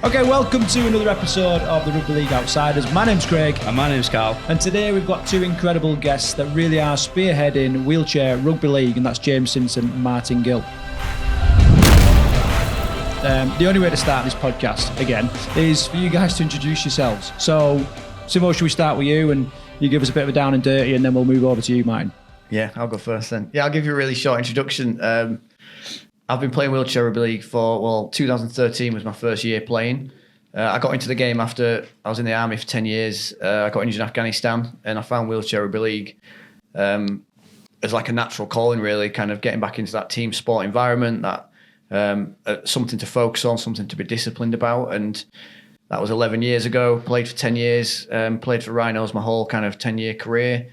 Okay, welcome to another episode of the Rugby League Outsiders. My name's Craig. And my name's Karl. And today we've got two incredible guests that really are spearheading Wheelchair Rugby League, and that's James Simpson and Martyn Gill. The only way to start this podcast, again, is for you guys to introduce yourselves. So, Simo, should we start with you and you give us a bit of a down and dirty and then we'll move over to you, Martyn? Yeah, I'll go first then. Yeah, I'll give you a really short introduction. I've been playing Wheelchair Rugby League for, 2013 was my first year playing. I got into the game after I was in the army for 10 years. I got injured in Afghanistan and I found Wheelchair Rugby League as like a natural calling, really, kind of getting back into that team sport environment, that something to focus on, something to be disciplined about. And that was 11 years ago. Played for 10 years, played for Rhinos my whole kind of 10-year career.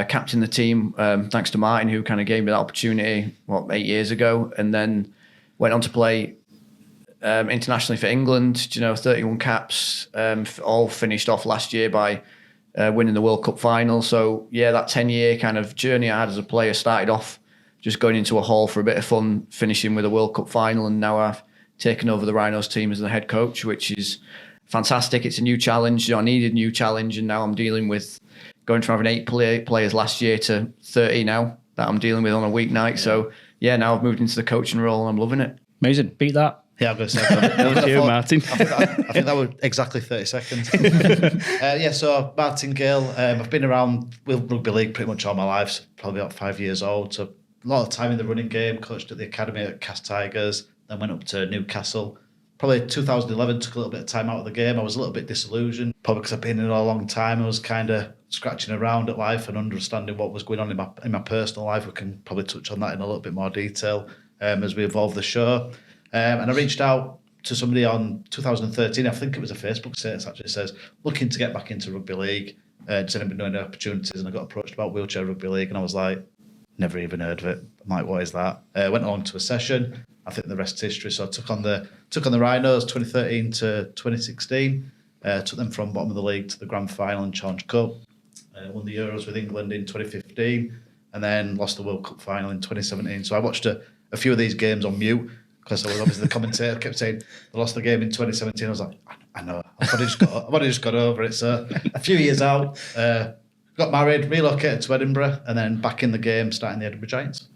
Captained the team, thanks to Martyn, who kind of gave me that opportunity, 8 years ago. And then went on to play internationally for England, 31 caps, all finished off last year by winning the World Cup final. So, yeah, that 10-year kind of journey I had as a player started off just going into a hall for a bit of fun, finishing with a World Cup final, and now I've taken over the Rhinos team as the head coach, which is fantastic. It's a new challenge. I needed a new challenge, and now I'm dealing with going from having 8 players last year to 30 now that I'm dealing with on a weeknight. So, yeah, now I've moved into the coaching role and I'm loving it. Amazing. Beat that. Yeah, I'm going to say that. you, Martyn. I think that was exactly 30 seconds. So Martyn Gill, I've been around with Rugby League pretty much all my life, so probably about 5 years old. So a lot of time in the running game, coached at the academy at Cast Tigers, then went up to Newcastle. Probably 2011, took a little bit of time out of the game. I was a little bit disillusioned, probably because I've been in it a long time. I was kind of scratching around at life and understanding what was going on in my personal life. We can probably touch on that in a little bit more detail as we evolve the show. And I reached out to somebody on 2013, I think it was a Facebook status actually, says, looking to get back into rugby league. Does anybody know any opportunities? And I got approached about Wheelchair Rugby League and I was like, never even heard of it. I'm like, what is that? Went along to a session. I think the rest is history. So I took on the Rhinos 2013 to 2016. Took them from bottom of the league to the grand final and Challenge Cup. Won the Euros with England in 2015 and then lost the World Cup final in 2017. So I watched a few of these games on mute because I was obviously the commentator, kept saying they lost the game in 2017. I was like, I know, I've already just got over it. So a few years out, got married, relocated to Edinburgh, and then back in the game, starting the Edinburgh Giants.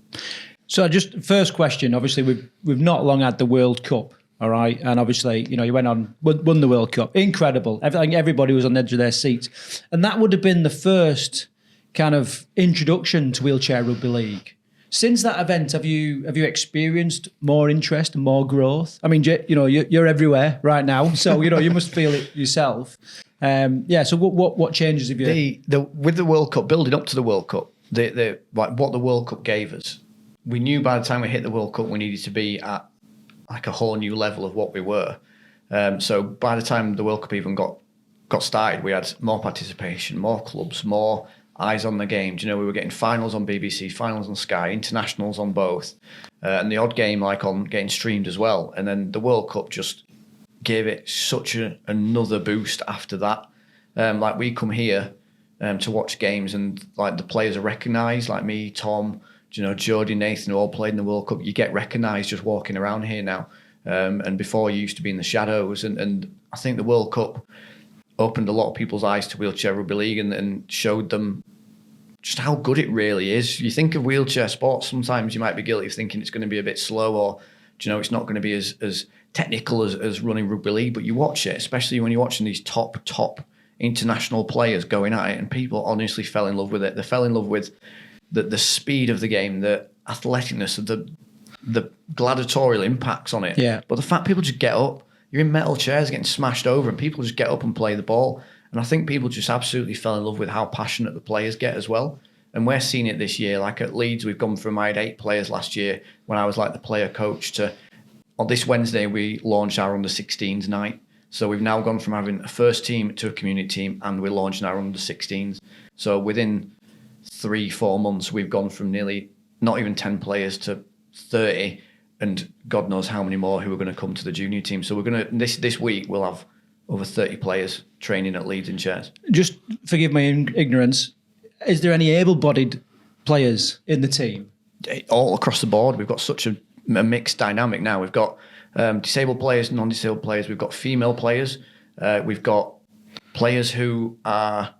So just first question, obviously we've not long had the World Cup, all right? And obviously, you went on, won the World Cup. Incredible. I think everybody was on the edge of their seats. And that would have been the first kind of introduction to Wheelchair Rugby League. Since that event, have you experienced more interest and more growth? I mean, you're everywhere right now, so you must feel it yourself. So what changes have you? With the World Cup, building up to the World Cup, what the World Cup gave us, we knew by the time we hit the World Cup we needed to be at like a whole new level of what we were. So by the time the World Cup even got started, we had more participation, more clubs, more eyes on the game. We were getting finals on BBC, finals on Sky, internationals on both, and the odd game on getting streamed as well. And then the World Cup just gave it such another boost after that. We come here to watch games and the players are recognised, like me, Tom, Jody, Nathan, who all played in the World Cup. You get recognised just walking around here now. And before you used to be in the shadows. And I think the World Cup opened a lot of people's eyes to Wheelchair Rugby League and showed them just how good it really is. You think of wheelchair sports, sometimes you might be guilty of thinking it's going to be a bit slow or, it's not going to be as technical as running rugby league, but you watch it, especially when you're watching these top international players going at it, and people honestly fell in love with it. They fell in love with the speed of the game, the athleticness, the gladiatorial impacts on it. Yeah. But the fact people just get up, you're in metal chairs getting smashed over and people just get up and play the ball. And I think people just absolutely fell in love with how passionate the players get as well. And we're seeing it this year. Like at Leeds, we've gone from, I had 8 players last year when I was like the player coach to, on this Wednesday, we launched our under-16s night. So we've now gone from having a first team to a community team and we're launching our under-16s. So within 3-4 months, we've gone from nearly not even 10 players to 30 and God knows how many more who are going to come to the junior team. So we're going to, this week, we'll have over 30 players training at Leeds in chairs. Just forgive my ignorance. Is there any able-bodied players in the team? All across the board. We've got such a mixed dynamic now. We've got disabled players, non-disabled players. We've got female players. We've got players who are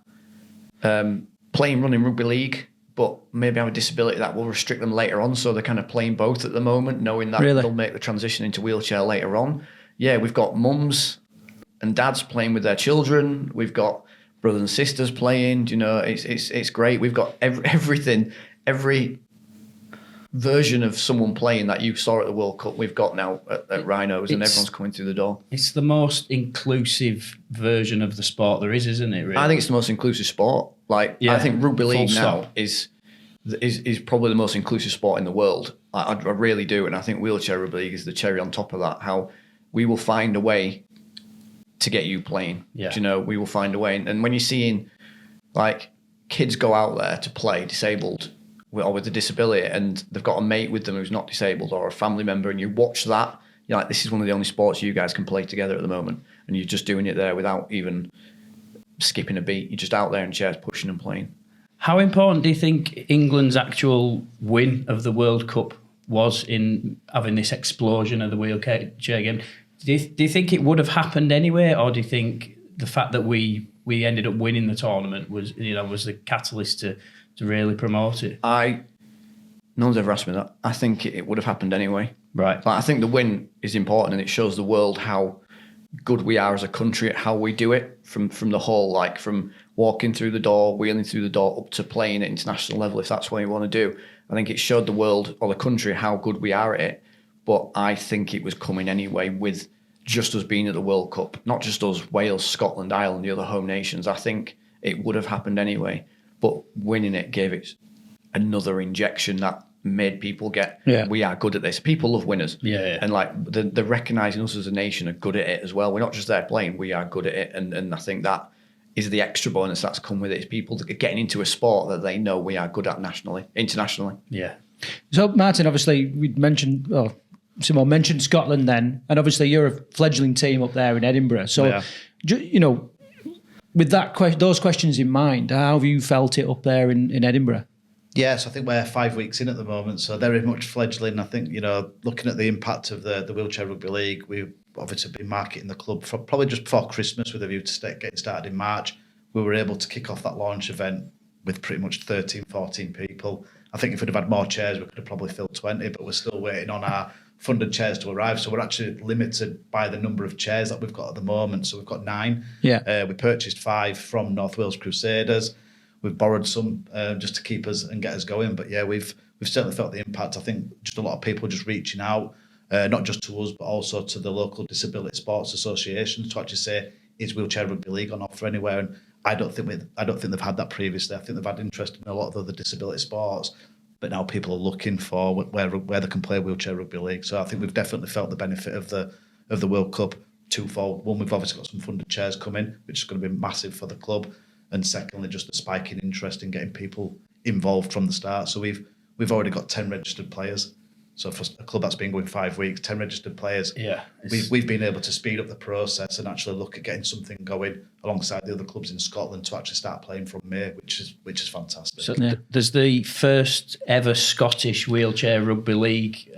playing running rugby league, but maybe have a disability that will restrict them later on. So they're kind of playing both at the moment, knowing that they'll make the transition into wheelchair later on. Yeah, we've got mums and dads playing with their children. We've got brothers and sisters playing. You know, it's great. We've got everything, every version of someone playing that you saw at the World Cup, we've got now at Rhinos, and everyone's coming through the door. It's the most inclusive version of the sport there is, isn't it? Really? I think it's the most inclusive sport. I think rugby league now is probably the most inclusive sport in the world. I really do, and I think wheelchair rugby league is the cherry on top of that. How we will find a way to get you playing. Yeah. Do you know, we will find a way. And when you're seeing kids go out there to play disabled or with a disability, and they've got a mate with them who's not disabled or a family member, and you watch that, you're like, this is one of the only sports you guys can play together at the moment, and you're just doing it there without even skipping a beat. You're just out there in chairs pushing and playing. How important do you think England's actual win of the World Cup was in having this explosion of the wheelchair game? Do you think it would have happened anyway, or do you think the fact that we ended up winning the tournament was the catalyst to really promote it? No one's ever asked me that. I think it would have happened anyway. Right. I think the win is important, and it shows the world how good we are as a country at how we do it, from the whole, from walking through the door, wheeling through the door, up to playing at international level, if that's what you want to do. I think it showed the world or the country how good we are at it. But I think it was coming anyway with just us being at the World Cup, not just us, Wales, Scotland, Ireland, the other home nations. I think it would have happened anyway. But winning it gave it another injection that made people get, we are good at this. People love winners. Yeah. And they're recognising us as a nation are good at it as well. We're not just there playing, we are good at it. And I think that is the extra bonus that's come with it, is people getting into a sport that they know we are good at internationally. Yeah. So, Martyn, obviously, Simon mentioned Scotland then, and obviously you're a fledgling team up there in Edinburgh. So, with those questions in mind, how have you felt it up there in Edinburgh? Yes, I think we're 5 weeks in at the moment, so very much fledgling. I think, looking at the impact of the Wheelchair Rugby League, we've obviously been marketing the club for probably just before Christmas with a view to getting started in March. We were able to kick off that launch event with pretty much 13, 14 people. I think if we'd have had more chairs, we could have probably filled 20, but we're still waiting on our funded chairs to arrive. So we're actually limited by the number of chairs that we've got at the moment. So we've got 9. Yeah. We purchased 5 from North Wales Crusaders. We've borrowed some just to keep us and get us going. But yeah, we've certainly felt the impact. I think just a lot of people just reaching out, not just to us, but also to the local disability sports associations to actually say, is Wheelchair Rugby League on offer anywhere? And I don't think they've had that previously. I think they've had interest in a lot of other disability sports, but now people are looking for where they can play Wheelchair Rugby League. So I think we've definitely felt the benefit of the World Cup twofold. One, we've obviously got some funded chairs coming, which is going to be massive for the club. And secondly, just the spike in interest in getting people involved from the start. So we've already got 10 registered players. So for a club that's been going 5 weeks, 10 registered players. Yeah, we've been able to speed up the process and actually look at getting something going alongside the other clubs in Scotland to actually start playing from May, which is fantastic. So there's the first ever Scottish Wheelchair Rugby League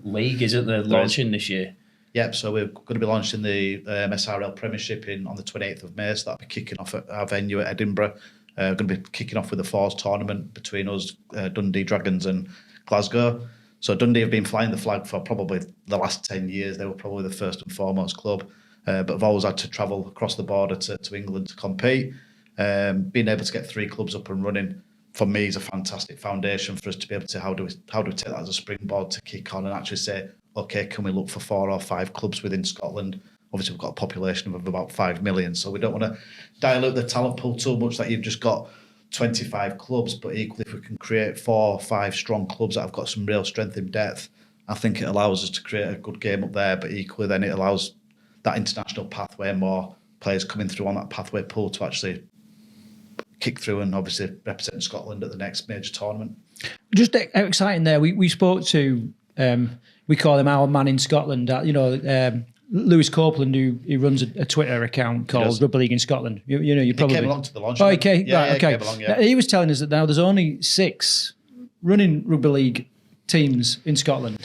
league, isn't there, launching this year? Yep, so we're going to be launching the SRL Premiership on the 28th of May, so that'll be kicking off at our venue at Edinburgh. We're going to be kicking off with the Fours tournament between us, Dundee Dragons and Glasgow. So Dundee have been flying the flag for probably the last 10 years. They were probably the first and foremost club, but have always had to travel across the border to England to compete. Being able to get 3 clubs up and running, for me, is a fantastic foundation for us to be able to, how do we take that as a springboard to kick on and actually say, okay, can we look for 4 or 5 clubs within Scotland? Obviously, we've got a population of about 5 million, so we don't want to dilute the talent pool too much that you've just got 25 clubs, but equally, if we can create 4 or 5 strong clubs that have got some real strength in depth, I think it allows us to create a good game up there, but equally then it allows that international pathway, more players coming through on that pathway pool to actually kick through and obviously represent Scotland at the next major tournament. Just exciting there. We spoke to... we call him our man in Scotland. Lewis Copeland, who runs a Twitter account called Rugby League in Scotland. You probably came along to the launch. Oh, okay, right, okay. Came along, yeah. He was telling us that now there's only 6 running rugby league teams in Scotland.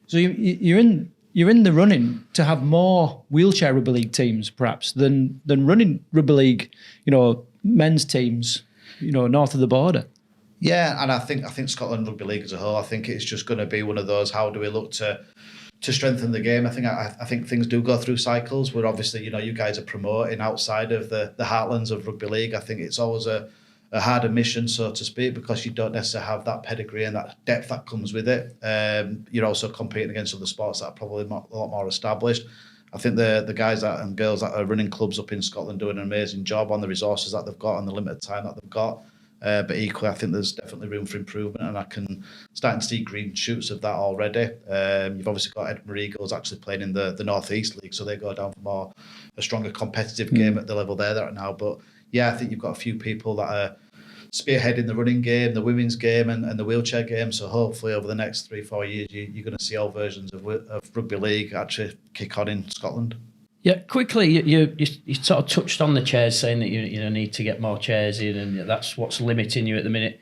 So you're in you're in the running to have more wheelchair rugby league teams perhaps than running rugby league, men's teams, north of the border. Yeah, and I think Scotland Rugby League as a whole, I think it's just going to be one of those, how do we look to strengthen the game? I think things do go through cycles. We're obviously, you guys are promoting outside of the heartlands of rugby league. I think it's always a harder mission, so to speak, because you don't necessarily have that pedigree and that depth that comes with it. You're also competing against other sports that are probably a lot more established. I think the guys and girls that are running clubs up in Scotland do an amazing job on the resources that they've got and the limited time that they've got. But equally, I think there's definitely room for improvement, and I can start to see green shoots of that already. You've obviously got Edinburgh Eagles actually playing in the North East League, so they go down for a stronger competitive game at the level they're at now. But yeah, I think you've got a few people that are spearheading the running game, the women's game, and the wheelchair game. So hopefully over the next 3-4 years, you're going to see all versions of rugby league actually kick on in Scotland. Yeah, quickly, you sort of touched on the chairs, saying that you need to get more chairs in, and that's what's limiting you at the minute.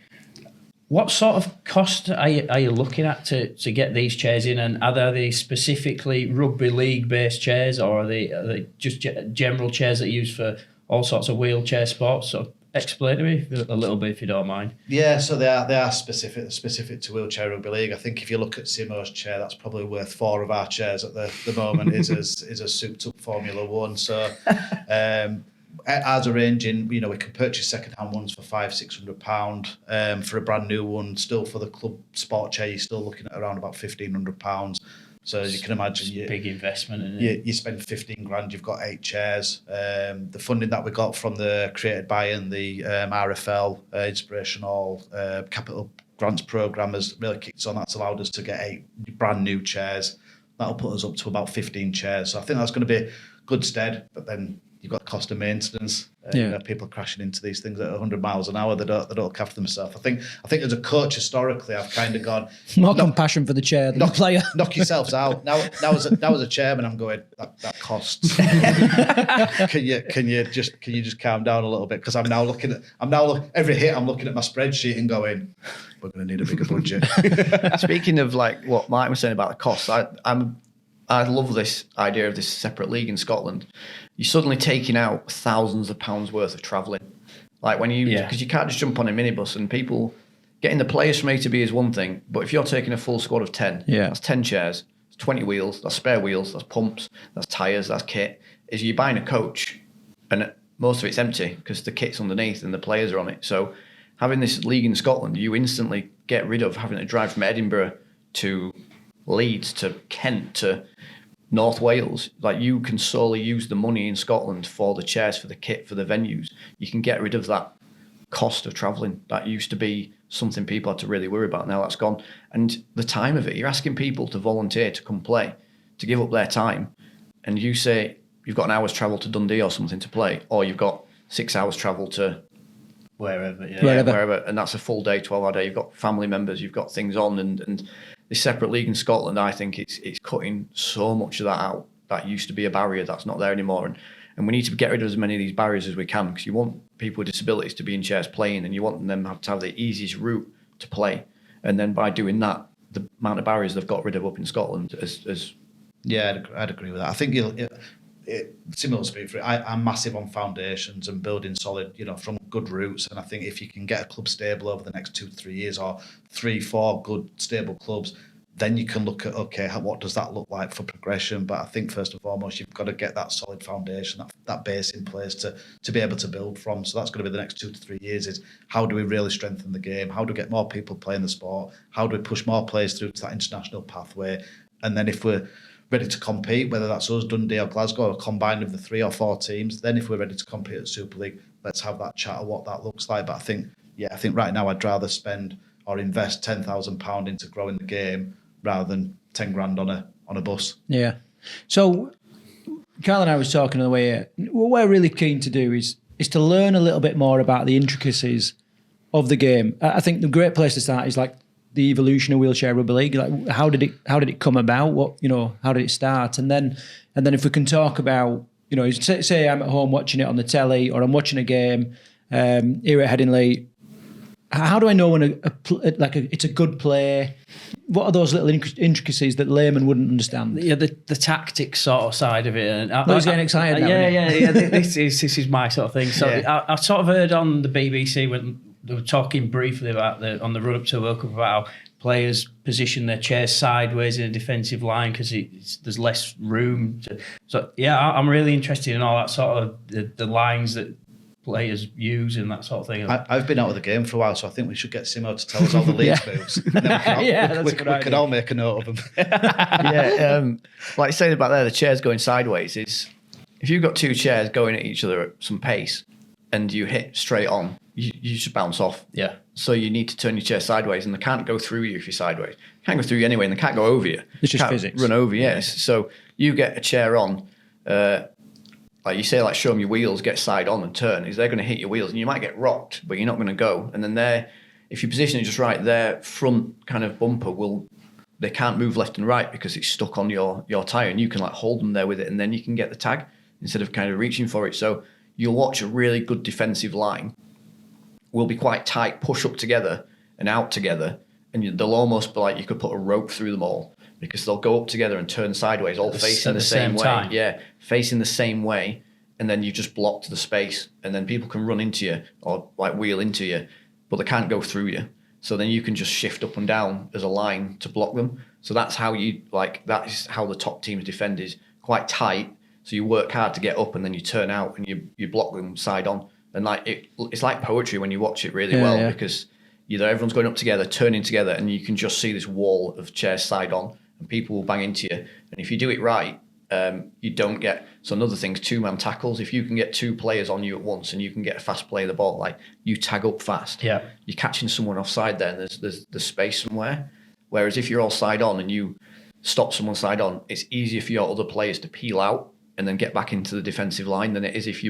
What sort of cost are you looking at to get these chairs in, and are they specifically rugby league based chairs, or are they just general chairs that are used for all sorts of wheelchair sports? So explain to me a little bit if you don't mind. Yeah, so they are specific to Wheelchair Rugby League. I think if you look at Simo's chair, that's probably worth 4 of our chairs at the moment. is a souped up Formula One. So ours are ranging. We can purchase second-hand ones for £500-600. For a brand new one, still for the club sport chair, you're still looking at around about £1,500. So as you can imagine, big investment. Isn't it? You spend 15 grand, you've got 8 chairs. The funding that we got from the Created By and the RFL Inspirational Capital Grants Programme has really kicked on. That's allowed us to get 8 brand new chairs. That'll put us up to about 15 chairs. So I think that's going to be good stead. But then you've got the cost of maintenance. People crashing into these things at 100 miles an hour. They don't look after themselves. I think as a coach historically, I've kind of gone more compassion for the chair than the player. Knock yourselves out. Now as a chairman, I'm going that costs. Can you just calm down a little bit? Because I'm now every hit I'm looking at my spreadsheet and going, we're going to need a bigger budget. Speaking of like what Mike was saying about the costs, I love this idea of this separate league in Scotland. You're suddenly taking out thousands of pounds worth of travelling. Like because you can't just jump on a minibus, and people getting the players from A to B is one thing, but if you're taking a full squad of 10, that's 10 chairs, that's 20 wheels, that's spare wheels, that's pumps, that's tyres, that's kit. Is you're buying a coach and most of it's empty because the kit's underneath and the players are on it. So having this league in Scotland, you instantly get rid of having to drive from Edinburgh to Leeds to Kent to North Wales. Like, you can solely use the money in Scotland for the chairs, for the kit, for the venues. You can get rid of that cost of travelling. That used to be something people had to really worry about. Now that's gone. And the time of it, you're asking people to volunteer to come play, to give up their time. And you say you've got an hour's travel to Dundee or something to play, or you've got 6 hours travel to wherever. And that's a full day, 12-hour day. You've got family members, you've got things on, and this separate league in Scotland, I think it's cutting so much of that out. That used to be a barrier that's not there anymore, and we need to get rid of as many of these barriers as we can, because you want people with disabilities to be in chairs playing, and you want them to have the easiest route to play, and then by doing that, the amount of barriers they've got rid of up in Scotland is yeah, I'd agree with that. I think similar to speak for it, I'm massive on foundations and building solid, from good roots. And I think if you can get a club stable over the next 2 to 3 years, or 3-4 good stable clubs, then you can look at, okay, what does that look like for progression? But I think first and foremost, you've got to get that solid foundation, that base in place to be able to build from. So that's going to be the next 2 to 3 years, is how do we really strengthen the game? How do we get more people playing the sport? How do we push more players through to that international pathway? And then if we're ready to compete, whether that's us, Dundee or Glasgow, or combined of the 3 or 4 teams, then if we're ready to compete at Super League, let's have that chat of what that looks like. But I think right now I'd rather spend or invest £10,000 into growing the game rather than 10 grand on a bus. Yeah. So Karl and I was talking on the way here. What we're really keen to do is to learn a little bit more about the intricacies of the game. I think the great place to start is like the evolution of Wheelchair Rugby League. Like, how did it come about? How did it start? And then if we can talk about, say I'm at home watching it on the telly, or I'm watching a game here at Headingley. How do I know when it's a good play? what are those little intricacies that laymen wouldn't understand? Yeah, the tactics sort of side of it. And He's getting excited now, Yeah. This is my sort of thing. So I sort of heard on the BBC when they were talking briefly about on the run up to the World Cup about how players position their chairs sideways in a defensive line because there's less room. I'm really interested in all that sort of the lines that players use and that sort of thing. I've been out of the game for a while, so I think we should get Simo to tell us all the Leeds moves. And then we can all make a note of them. Like you said about there, the chairs going sideways is if you've got two chairs going at each other at some pace and you hit straight on, you just bounce off. Yeah. So you need to turn your chair sideways, and they can't go through you if you're sideways. They can't go through you anyway, and they can't go over you. It's just physics. Run over you, yes. So you get a chair on, like you say, like show them your wheels, get side on and turn, is they're going to hit your wheels, and you might get rocked, but you're not going to go. And then if you position it just right, their front kind of bumper they can't move left and right because it's stuck on your tyre, and you can like hold them there with it, and then you can get the tag instead of kind of reaching for it. So you'll watch a really good defensive line will be quite tight, push up together and out together, and they'll almost be like you could put a rope through them all because they'll go up together and turn sideways, all facing the same way. Time. Yeah, facing the same way, and then you just block the space, and then people can run into you or like wheel into you, but they can't go through you. So then you can just shift up and down as a line to block them. So that's how that is how the top teams defend, is quite tight. So you work hard to get up, and then you turn out and you block them side on. And like it's like poetry when you watch it really well because everyone's going up together, turning together, and you can just see this wall of chairs side on, and people will bang into you. And if you do it right, you don't get. So another thing is 2-man tackles. If you can get 2 players on you at once, and you can get a fast play of the ball, like you tag up fast, you're catching someone offside there, and there's space somewhere. Whereas if you're all side on and you stop someone side on, it's easier for your other players to peel out and then get back into the defensive line than it is if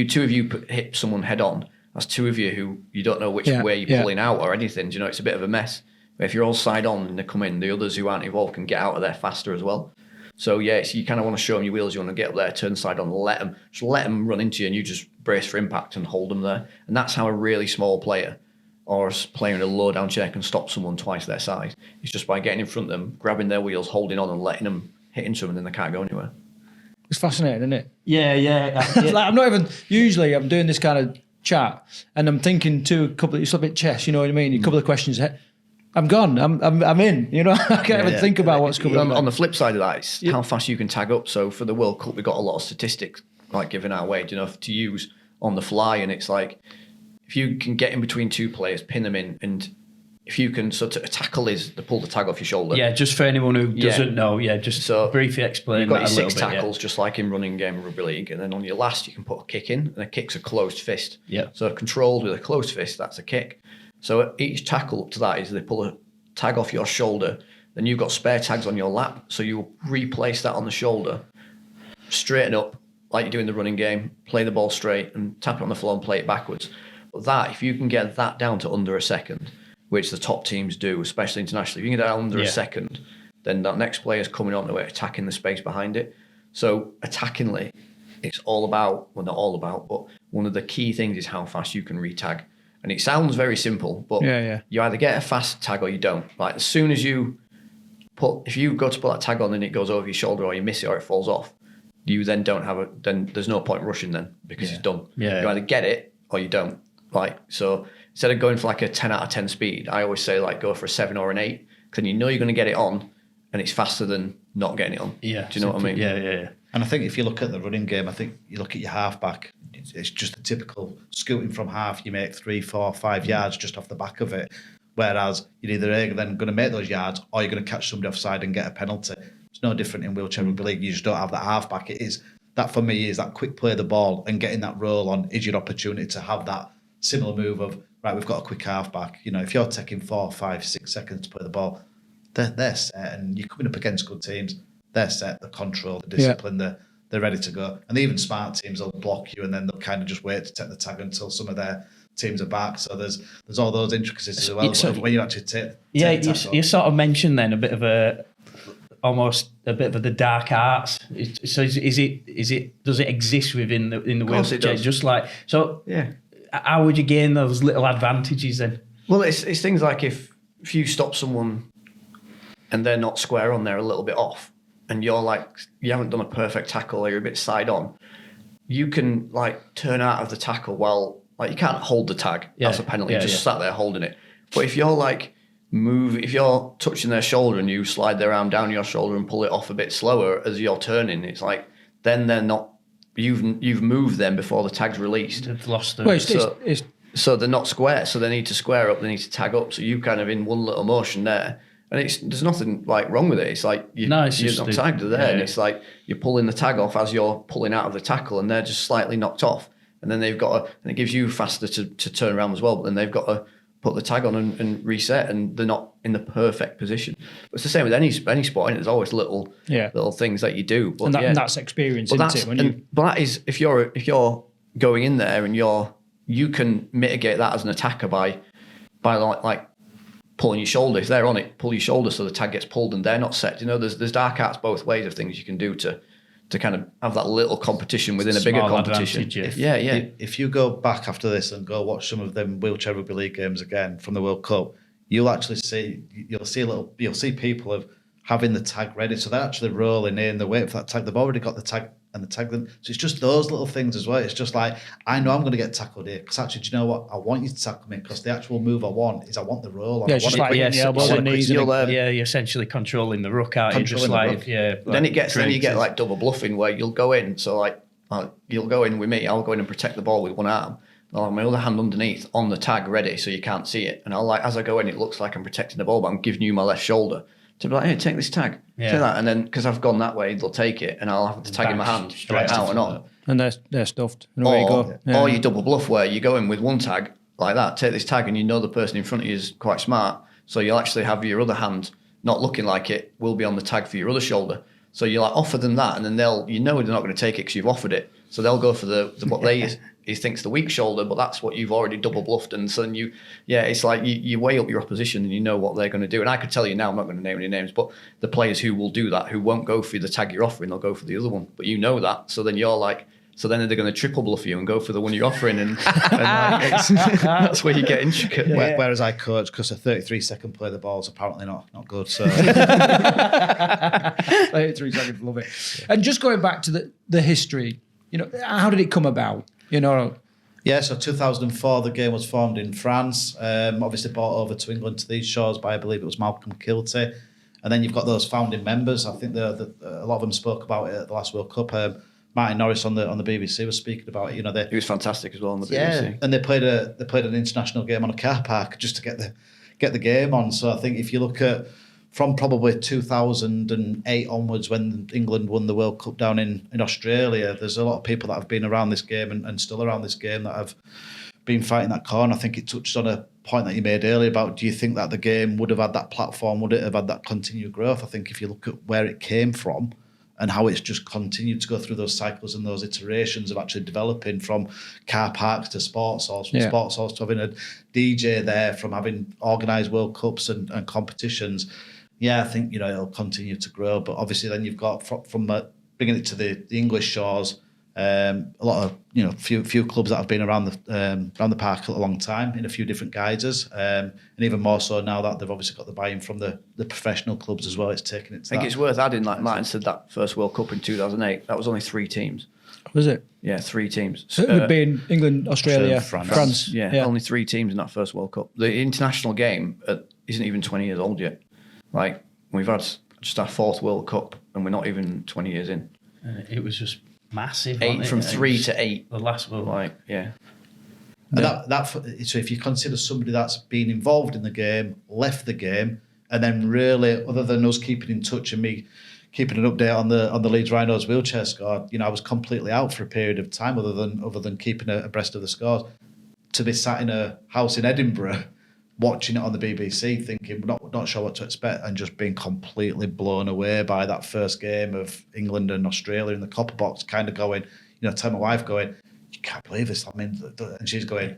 two of you hit someone head on. That's 2 of you who you don't know which way you're pulling out or anything. Do you know, it's a bit of a mess. But if you're all side on and they come in, the others who aren't involved can get out of there faster as well. So you kind of want to show them your wheels. You want to get up there, turn side on, let them run into you, and you just brace for impact and hold them there. And that's how a really small player or a player in a low down chair can stop someone twice their size. It's just by getting in front of them, grabbing their wheels, holding on, and letting them hit into them, and then they can't go anywhere. It's fascinating, isn't it? Yeah. Like, I'm not even. Usually, I'm doing this kind of chat, and I'm thinking to a couple. It's a bit chess, you know what I mean? A couple of questions. I'm gone. I'm in. You know, I can't even think about what's coming. On the flip side of that, it's how fast you can tag up. So for the World Cup, we got a lot of statistics like given our way, to use on the fly, and it's like if you can get in between 2 players, pin them in, and if you can sort of tackle is to pull the tag off your shoulder. Yeah, just for anyone who doesn't know, just briefly explain you've got that your a 6 little bit. tackles, just like in running game of rugby league, and then on your last you can put a kick in, and a kick's a closed fist. Yeah. So controlled with a closed fist, that's a kick. So each tackle up to that is they pull a tag off your shoulder, then you've got spare tags on your lap, so you replace that on the shoulder, straighten up like you do in the running game, play the ball straight and tap it on the floor and play it backwards. But that, if you can get that down to under a second, which the top teams do, especially internationally, if you can get that under a second, then that next player is coming on the way, attacking the space behind it. So attackingly, it's all about, well, not all about, but one of the key things is how fast you can re-tag. And it sounds very simple, but you either get a fast tag or you don't. Like as soon as if you go to put that tag on and it goes over your shoulder or you miss it or it falls off, you then then there's no point rushing then because it's done. Yeah. You either get it or you don't. Like, so instead of going for like a 10 out of 10 speed, I always say like go for a 7 or an 8, because then you know you're going to get it on and it's faster than not getting it on. Yeah. Do you know what I mean? Yeah. And I think if you look at the running game, I think you look at your halfback, it's just a typical scooting from half. You make 3, 4, 5 yards just off the back of it. Whereas you're either then going to make those yards or you're going to catch somebody offside and get a penalty. It's no different in Wheelchair Rugby League. You just don't have that halfback. It is that for me is that quick play of the ball and getting that roll on is your opportunity to have that similar move of, right, we've got a quick halfback. You know, if you're taking 4, 5, 6 seconds to play the ball, they're set, and you're coming up against good teams. They're set, the control, the discipline, they're ready to go. And even smart teams will block you and then they'll kind of just wait to take the tag until some of their teams are back. So there's all those intricacies as well. So when you actually take you sort of mentioned then a bit of the dark arts. So is it does it exist within the wheelchair? Just like so. Yeah. How would you gain those little advantages then? Well, it's things like if you stop someone and they're not square on, they're a little bit off, and you're like, you haven't done a perfect tackle, or you're a bit side on, you can like turn out of the tackle while, like, you can't hold the tag. That's a penalty. You just sat there holding it. But if you're like if you're touching their shoulder and you slide their arm down your shoulder and pull it off a bit slower as you're turning, it's like, then they're not, you've moved them before the tag's released. They've lost them. Well, So they're not square, so they need to square up, they need to tag up. So you kind of in one little motion there. And there's nothing like wrong with it. It's like you're not tagged there, and it's like you're pulling the tag off as you're pulling out of the tackle, and they're just slightly knocked off. And then they've got and it gives you faster to turn around as well, but then they've got to put the tag on and reset, and they're not in the perfect position. But it's the same with any sport, and there's always little things that you do. But and that's experience, isn't it? But that is, if you're going in there and you can mitigate that as an attacker by like pulling your shoulder. If they're on it, pull your shoulder so the tag gets pulled and they're not set. There's dark arts both ways of things you can do to kind of have that little competition within a bigger competition. If you go back after this and go watch some of them Wheelchair Rugby League games again from the World Cup, you'll see people having the tag ready, so they're actually rolling in, they're waiting for that tag. They've already got the tag and the tag them. So it's just those little things as well. It's just like, I know I'm going to get tackled here, because actually, do you know what? I want you to tackle me, because the actual move I want is I want the roll. Yeah, it's just like the elbows and knees. You're essentially controlling the ruck out. Then you get like double bluffing, where you'll go in. So like you'll go in with me. I'll go in and protect the ball with one arm. I'll have my other hand underneath on the tag ready, so you can't see it. And as I go in, it looks like I'm protecting the ball, but I'm giving you my left shoulder to be like, hey, take this tag, take that, and then because I've gone that way, they'll take it, and I'll have the tag in my hand straight out and on. And they're stuffed. And away you go. Or you double bluff, where you go in with one tag like that, take this tag, and you know the person in front of you is quite smart, so you'll actually have your other hand not looking like it will be on the tag for your other shoulder. So you like offer them that, and then they're not going to take it because you've offered it. So they'll go for the what he thinks the weak shoulder, but that's what you've already double bluffed. And so then it's like you weigh up your opposition and you know what they're going to do. And I could tell you now, I'm not going to name any names, but the players who will do that, who won't go for the tag you're offering, they'll go for the other one. But you know that. So then you're like, so then they're going to triple bluff you and go for the one you're offering. And that's where you get intricate. Yeah. Whereas I coach, because a 33-second play the ball is apparently not good. So 33 seconds, love it. And just going back to the history, how did it come about? Yeah, so 2004, the game was formed in France, obviously brought over to England to these shores by, I believe it was Malcolm Kilty. And then you've got those founding members. I think a lot of them spoke about it at the last World Cup. Martin Norris on the BBC was speaking about it. He was fantastic as well on the BBC. Yeah, and they played an international game on a car park just to get the game on. So I think if you look at from probably 2008 onwards, when England won the World Cup down in Australia, there's a lot of people that have been around this game and still around this game that have been fighting that corner. I think it touched on a point that you made earlier about, do you think that the game would have had that platform, would it have had that continued growth? I think if you look at where it came from and how it's just continued to go through those cycles and those iterations of actually developing from car parks to sports halls, from sports halls to having a DJ there, from having organised World Cups and competitions. Yeah, I think it'll continue to grow, but obviously then you've got from bringing it to the English shores, a lot of few clubs that have been around the park a long time in a few different guises, and even more so now that they've obviously got the buy-in from the professional clubs as well. It's taken it. I think it's worth adding, like Martin said, that first World Cup in 2008, that was only 3 teams. Was it? Yeah, 3 teams. So it would be in England, Australia, France. Yeah, only 3 teams in that first World Cup. The international game isn't even 20 years old yet. Like, we've had just our 4th World Cup and we're not even 20 years in. It was just massive. 3 to 8. The last one. And so if you consider somebody that's been involved in the game, left the game, and then really, other than us keeping in touch and me keeping an update on the Leeds Rhinos wheelchair squad, I was completely out for a period of time other than keeping abreast of the scores. To be sat in a house in Edinburgh, watching it on the BBC, thinking not sure what to expect, and just being completely blown away by that first game of England and Australia in the copper box, kind of going, tell my wife, going, you can't believe this. I mean, and she's going,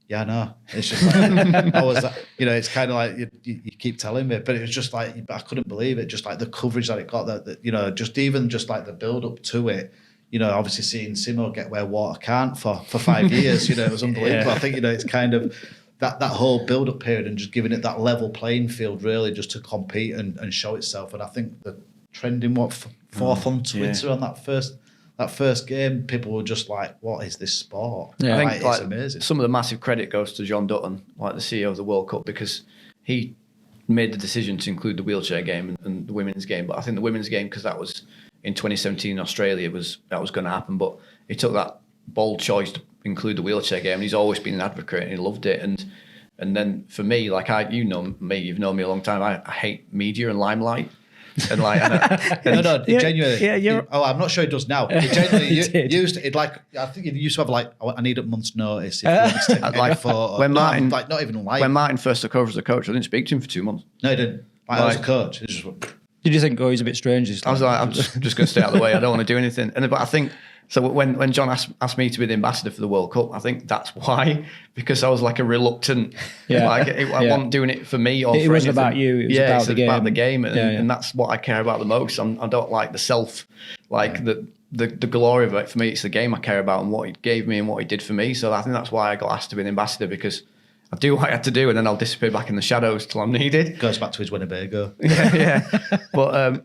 yeah, no. It's just like, it's kind of like you keep telling me, but it was just like, I couldn't believe it. Just like the coverage that it got, that just like the build up to it. Obviously seeing Simo get where water can't for 5 years, it was unbelievable. I think, it's kind of that whole build-up period and just giving it that level playing field, really, just to compete and show itself. And I think the trending fourth on Twitter on that first game, people were just like, "What is this sport?" Yeah. I think it's amazing. Some of the massive credit goes to John Dutton, like the CEO of the World Cup, because he made the decision to include the wheelchair game and the women's game. But I think the women's game, because that was in 2017 in Australia, that was going to happen. But he took that bold choice to include the wheelchair game, and he's always been an advocate and he loved it. And then for me, like you've known me a long time. I hate media and limelight. And like, no, genuinely. Yeah, I'm not sure he does now. He genuinely used it. Like, I think he used to have like, I need a month's notice. If you want to take like, photo. When Martyn, like, not even like when Martyn first took over as a coach, I didn't speak to him for 2 months. No, he didn't. Like, I was a coach. Just, did you think, he's a bit strange? I was like, I'm just going to stay out of the way. I don't want to do anything. But I think, so when John asked me to be the ambassador for the World Cup, I think that's why, because I was like a reluctant, I wasn't doing it for me or it for wasn't anything. about you, it was about the game. About the game, and that's what I care about the most. I don't like the self, like the glory of it. For me, it's the game I care about and what he gave me and what he did for me. So I think that's why I got asked to be the ambassador, because I do what I had to do, and then I'll disappear back in the shadows till I'm needed. Goes back to his Winnebago. But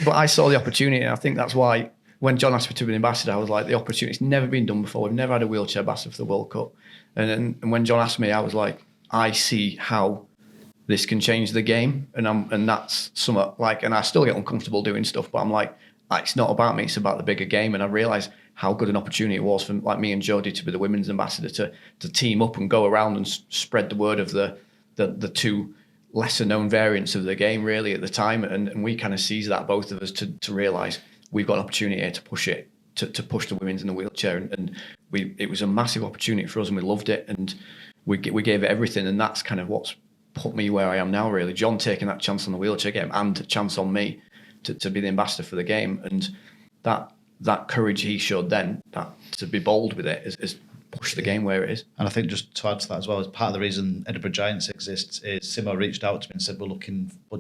I saw the opportunity, and I think that's why when John asked me to be an ambassador, I was like, the opportunity's never been done before. We've never had a wheelchair ambassador for the World Cup, and when John asked me, I was like, I see how this can change the game, and that's somewhat like, and I still get uncomfortable doing stuff, but I'm like, it's not about me, it's about the bigger game. And I realised how good an opportunity it was for like me and Jodie to be the women's ambassador, to team up and go around and spread the word of the two lesser known variants of the game really at the time. And we kind of seized that, both of us, to realise we've got an opportunity here to push it, to push the women's in the wheelchair. And it was a massive opportunity for us, and we loved it, and we gave it everything. And that's kind of what's put me where I am now, really. John taking that chance on the wheelchair game and a chance on me to be the ambassador for the game, and that courage he showed then, that to be bold with it, is push the game where it is. And I think, just to add to that as well, as part of the reason Edinburgh Giants exists is Simo reached out to me and said,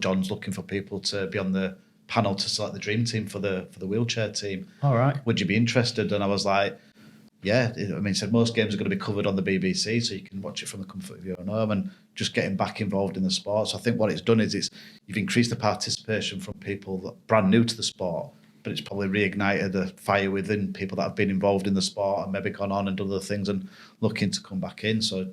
John's looking for people to be on the panel to select the dream team for the wheelchair team. All right. Would you be interested? And I was like, yeah. I mean, he said most games are going to be covered on the BBC, so you can watch it from the comfort of your own home, and just getting back involved in the sport. So I think what it's done is you've increased the participation from people that are brand new to the sport, but it's probably reignited a fire within people that have been involved in the sport and maybe gone on and done other things and looking to come back in. So,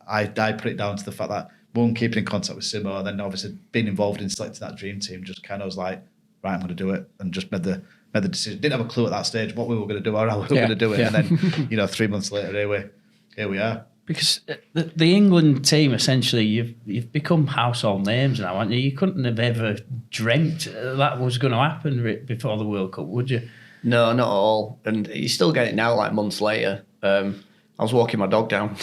I put it down to the fact that, one, keeping in contact with Simo, and then obviously being involved in selecting that dream team, just kind of was like, right, I'm going to do it, and just made the decision. Didn't have a clue at that stage what we were going to do or how we were going to do it. Yeah. And then, 3 months later, here we are. Because the England team, essentially, you've become household names now, aren't you? You couldn't have ever dreamt that was going to happen before the World Cup, would you? No, not at all. And you still get it now, like months later. I was walking my dog down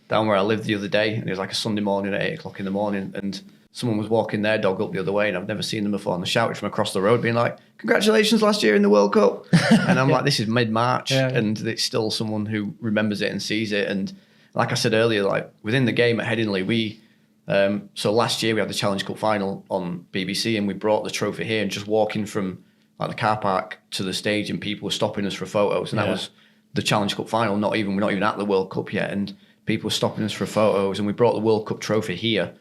where I lived the other day, and it was like a Sunday morning at 8 o'clock in the morning, and someone was walking their dog up the other way, and I've never seen them before, and they shouted from across the road being like, congratulations last year in the World Cup. And I'm like, this is mid-March, and it's still someone who remembers it and sees it. And like I said earlier, like within the game at Headingley, so last year we had the Challenge Cup final on BBC, and we brought the trophy here, and just walking from like the car park to the stage, and people were stopping us for photos, and that was the Challenge Cup final. We're not even at the World Cup yet, and people were stopping us for photos, and we brought the World Cup trophy here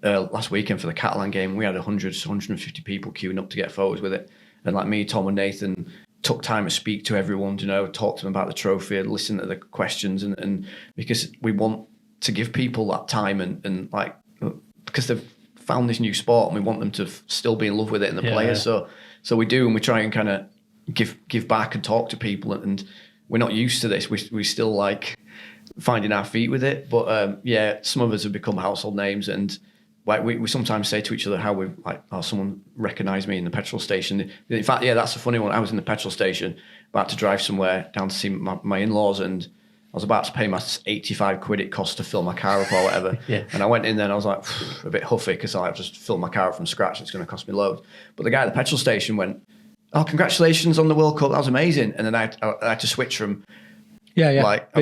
last weekend for the Catalan game. We had 150 people queuing up to get photos with it, and like me, Tom, and Nathan took time to speak to everyone, talk to them about the trophy and listen to the questions, and because we want to give people that time and like, because they've found this new sport, and we want them to still be in love with it and the players. So we do, and we try and kind of give back and talk to people, and we're not used to this. We still like finding our feet with it, but some of us have become household names, and like we sometimes say to each other how we like, someone recognised me in the petrol station. In fact, that's a funny one. I was in the petrol station about to drive somewhere down to see my in-laws, and I was about to pay my 85 quid it cost to fill my car up or whatever. And I went in there and I was like a bit huffy, because I just filled my car up from scratch. It's going to cost me loads. But the guy at the petrol station went, "Oh, congratulations on the World Cup. That was amazing." And then I had to switch from like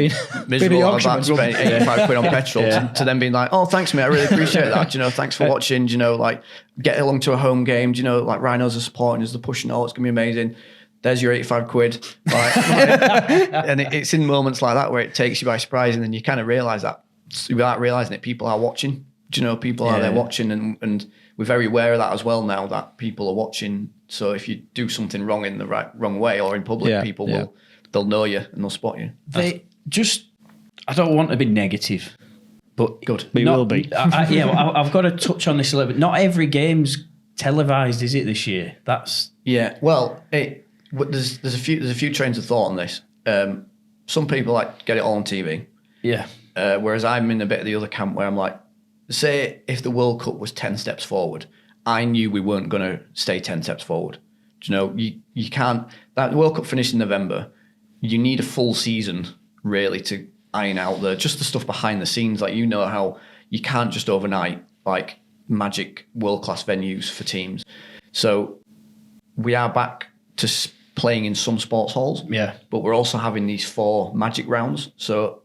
miserable, I'm about to spend 85 quid on petrol to then being like, "Oh, thanks, mate. I really appreciate that. Thanks for watching. Like get along to a home game. Like Rhinos are supporting us, they're pushing. Oh, it's gonna be amazing. There's your 85 quid." And it's in moments like that where it takes you by surprise, and then you kind of realise that without realising it, people are watching. Do you know, people are there watching, and we're very aware of that as well now, that people are watching. So if you do something wrong in the wrong way or in public, people they'll know you and they'll spot you. I don't want to be negative, but good. We will be. I've got to touch on this a little bit. Not every game's televised, is it, this year? Well, there's a few trains of thought on this. Some people like get it all on TV. Yeah. Whereas I'm in a bit of the other camp where I'm like, say if the World Cup was 10 steps forward, I knew we weren't going to stay 10 steps forward. Do you know, you can't. That World Cup finished in November. You need a full season really to iron out just the stuff behind the scenes. Like, you know how you can't just overnight like magic world-class venues for teams. So we are back to playing in some sports halls. Yeah. But we're also having these 4 magic rounds. So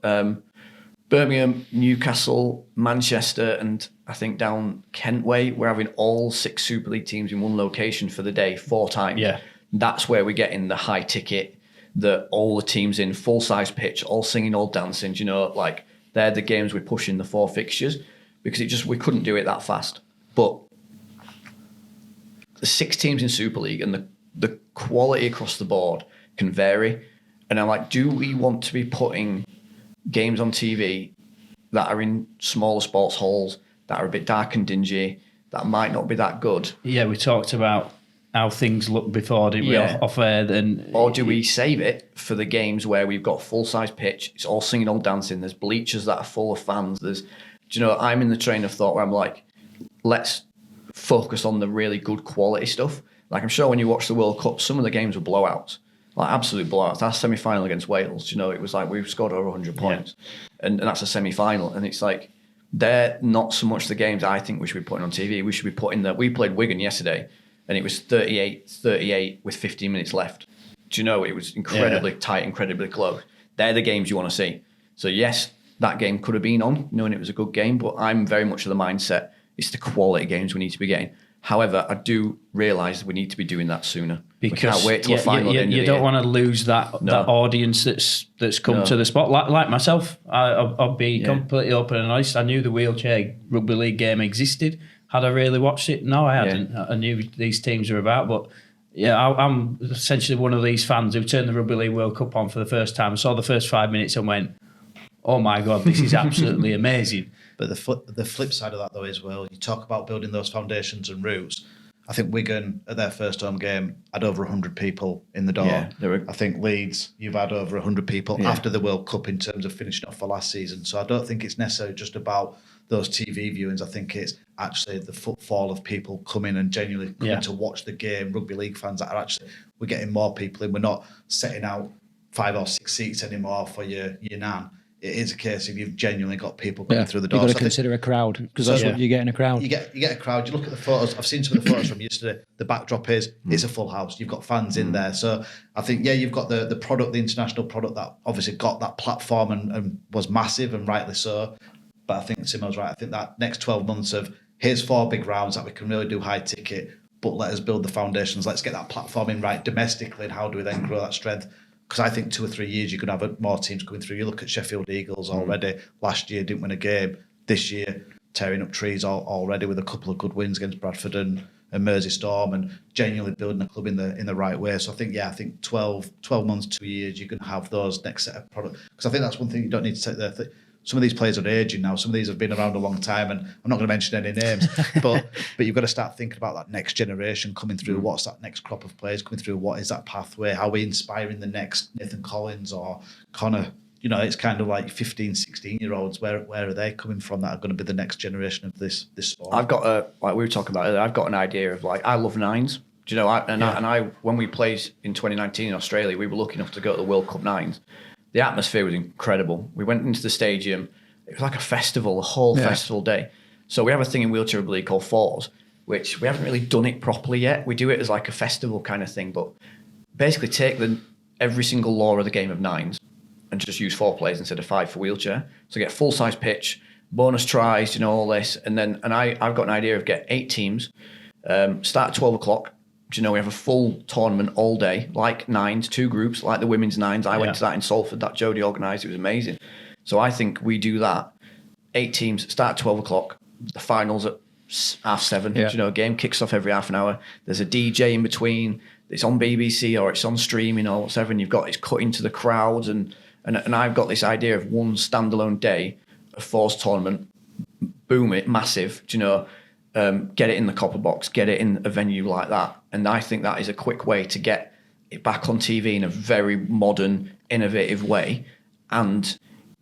Birmingham, Newcastle, Manchester, and I think down Kent way, we're having all 6 Super League teams in one location for the day 4 times. Yeah. That's where we're getting the high ticket, all the teams in full-size pitch, all singing, all dancing. You know, like, they're the games we're pushing the 4 fixtures, because we couldn't do it that fast. But the 6 teams in Super League and the quality across the board can vary. And I'm like, do we want to be putting games on TV that are in smaller sports halls, that are a bit dark and dingy, that might not be that good? Yeah, we talked about how things look before, didn't we, off air? Or do we save it for the games where we've got full-size pitch, it's all singing, all dancing, there's bleachers that are full of fans, I'm in the train of thought where I'm like, let's focus on the really good quality stuff. Like, I'm sure when you watch the World Cup, some of the games were blowouts. Like, absolute blowouts. Our semi-final against Wales, it was like we've scored over 100 points. And that's a semi-final. And it's like, they're not so much the games I think we should be putting on TV. We should be putting we played Wigan yesterday, and it was 38-38 with 15 minutes left. Do you know, it was incredibly tight, incredibly close. They're the games you want to see. So yes, that game could have been on, knowing it was a good game, but I'm very much of the mindset, it's the quality games we need to be getting. However, I do realise we need to be doing that sooner. Because we can't wait till the final. You don't want to lose that audience that's come to the spot. Like myself, I'll be completely open and honest. I knew the Wheelchair Rugby League game existed. Had I really watched it? No, I hadn't. I knew these teams were about, but I'm essentially one of these fans who turned the Rugby League World Cup on for the first time, saw the first 5 minutes and went, oh my God, this is absolutely amazing. But the flip side of that, though, is, well, you talk about building those foundations and roots. I think Wigan, at their first home game, had over 100 people in the door. Yeah, I think Leeds, you've had over 100 people after the World Cup in terms of finishing off for last season. So I don't think it's necessarily just about those TV viewings. I think it's actually the footfall of people coming and genuinely coming to watch the game. Rugby league fans that are actually, we're getting more people in. We're not setting out 5 or 6 seats anymore for your nan. It is a case of you've genuinely got people coming through the door. You've got to consider a crowd, because that's what you get in a crowd. You get a crowd. You look at the photos. I've seen some of the photos from yesterday. The backdrop is it's a full house. You've got fans in there. So I think, you've got the product, the international product that obviously got that platform and was massive, and rightly so. But I think Simo's right. I think that next 12 months of here's 4 big rounds that we can really do high ticket, but let us build the foundations. Let's get that platform in right domestically, and how do we then grow that strength? Because I think 2 or 3 years you could have more teams coming through. You look at Sheffield Eagles already. Last year didn't win a game. This year tearing up trees already with a couple of good wins against Bradford and Mersey-Storm, and genuinely building a club in the right way. So I think 12 months, 2 years, you can have those next set of products. Because I think that's one thing you don't need to take there. Some of these players are aging now. Some of these have been around a long time, and I'm not going to mention any names, but you've got to start thinking about that next generation coming through. What's that next crop of players coming through? What is that pathway? How are we inspiring the next Nathan Collins or Connor? It's kind of like 15, 16-year-olds. Where are they coming from that are going to be the next generation of this sport? I've got like we were talking about earlier, I've got an idea of, like, I love nines. Do you know? I when we played in 2019 in Australia, we were lucky enough to go to the World Cup nines. The atmosphere was incredible. We went into the stadium. It was like a festival, a whole festival day. So we have a thing in Wheelchair Rugby League called Fours, which we haven't really done it properly yet. We do it as like a festival kind of thing, but basically take every single law of the game of nines and just use 4 players instead of 5 for wheelchair. So get full-size pitch, bonus tries, all this. And I've got an idea of get 8 teams, start at 12 o'clock. We have a full tournament all day, like nines, 2 groups, like the women's nines. I went to that in Salford, that Jodie organised. It was amazing. So I think we do that. 8 teams, start at 12 o'clock. The finals at 7:30. Yeah. You know, a game kicks off every half an hour. There's a DJ in between. It's on BBC or it's on streaming or whatever, and it's cut into the crowds. And I've got this idea of one standalone day, a fours tournament, boom it, massive, do you know, get it in the copper box, get it in a venue like that. And I think that is a quick way to get it back on TV in a very modern, innovative way. And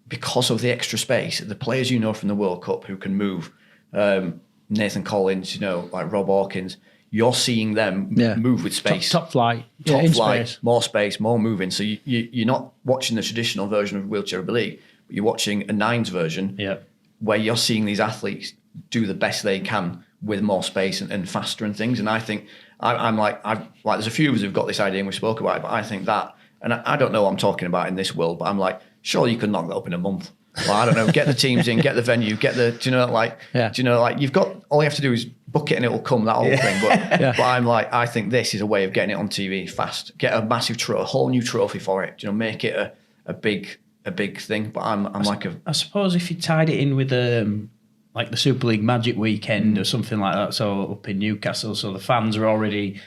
because of the extra space, the players you know from the World Cup who can move, Nathan Collins, you know, like Rob Hawkins, you're seeing them move with space. Top flight. Top in flight, space. more moving. So you're not watching the traditional version of Wheelchair Rugby League, but you're watching a nines version where you're seeing these athletes do the best they can with more space and faster and things. And I think I'm like there's a few of us who've got this idea and we spoke about it, but I think that, and I don't know what I'm talking about in this world, but I'm like, surely you could knock that up in a month. Well, I don't know, get the teams in, get the venue, you've got, all you have to do is book it and it'll come, that whole thing. But I'm like, I think this is a way of getting it on TV fast. Get a massive a whole new trophy for it, make it a big thing. But I suppose if you tied it in with like the Super League Magic Weekend or something like that, so up in Newcastle, so the fans are already,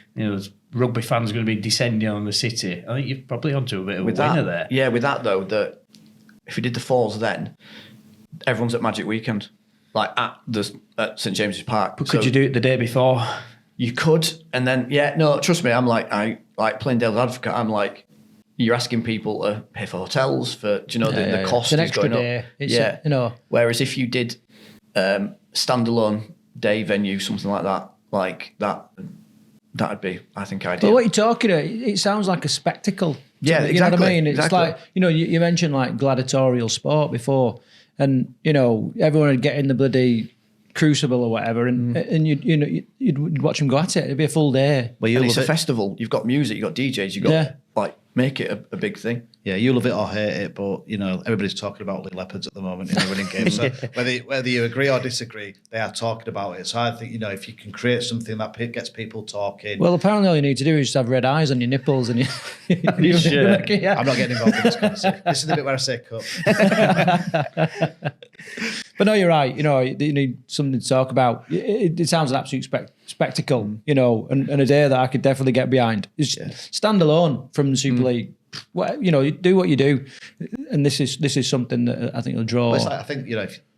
rugby fans are going to be descending on the city. I think you're probably onto a bit of a winner there. Yeah, with that though, that if we did the fours then, everyone's at Magic Weekend, like at St James's Park. But could you do it the day before? You could, and then trust me, I'm like, I like playing devil's advocate. I'm like, you're asking people to pay for hotels for, the cost it's an is extra going day. up. Whereas if you did standalone day venue, something like that, that'd be, I think, ideal. But what you're talking about, it sounds like a spectacle. Yeah, you know what I mean? It's exactly. like, you mentioned like gladiatorial sport before, and everyone would get in the bloody crucible or whatever, and you'd watch them go at it. It'd be a full day. Well, and it's a festival. You've got music, you've got DJs, you've got make it a big thing. Yeah, you love it or hate it, but everybody's talking about Little Leopards at the moment in the running game. So whether you agree or disagree, they are talking about it. So I think if you can create something that gets people talking. Well, apparently all you need to do is just have red eyes on your nipples and you. Sure. I'm not getting involved in this conversation. This is the bit where I say cut. But no, you're right. You need something to talk about. It sounds an absolute spectacle. And a day that I could definitely get behind. Stand alone from the Super League. Well, you do what you do, and this is something that I think will draw. Well, I think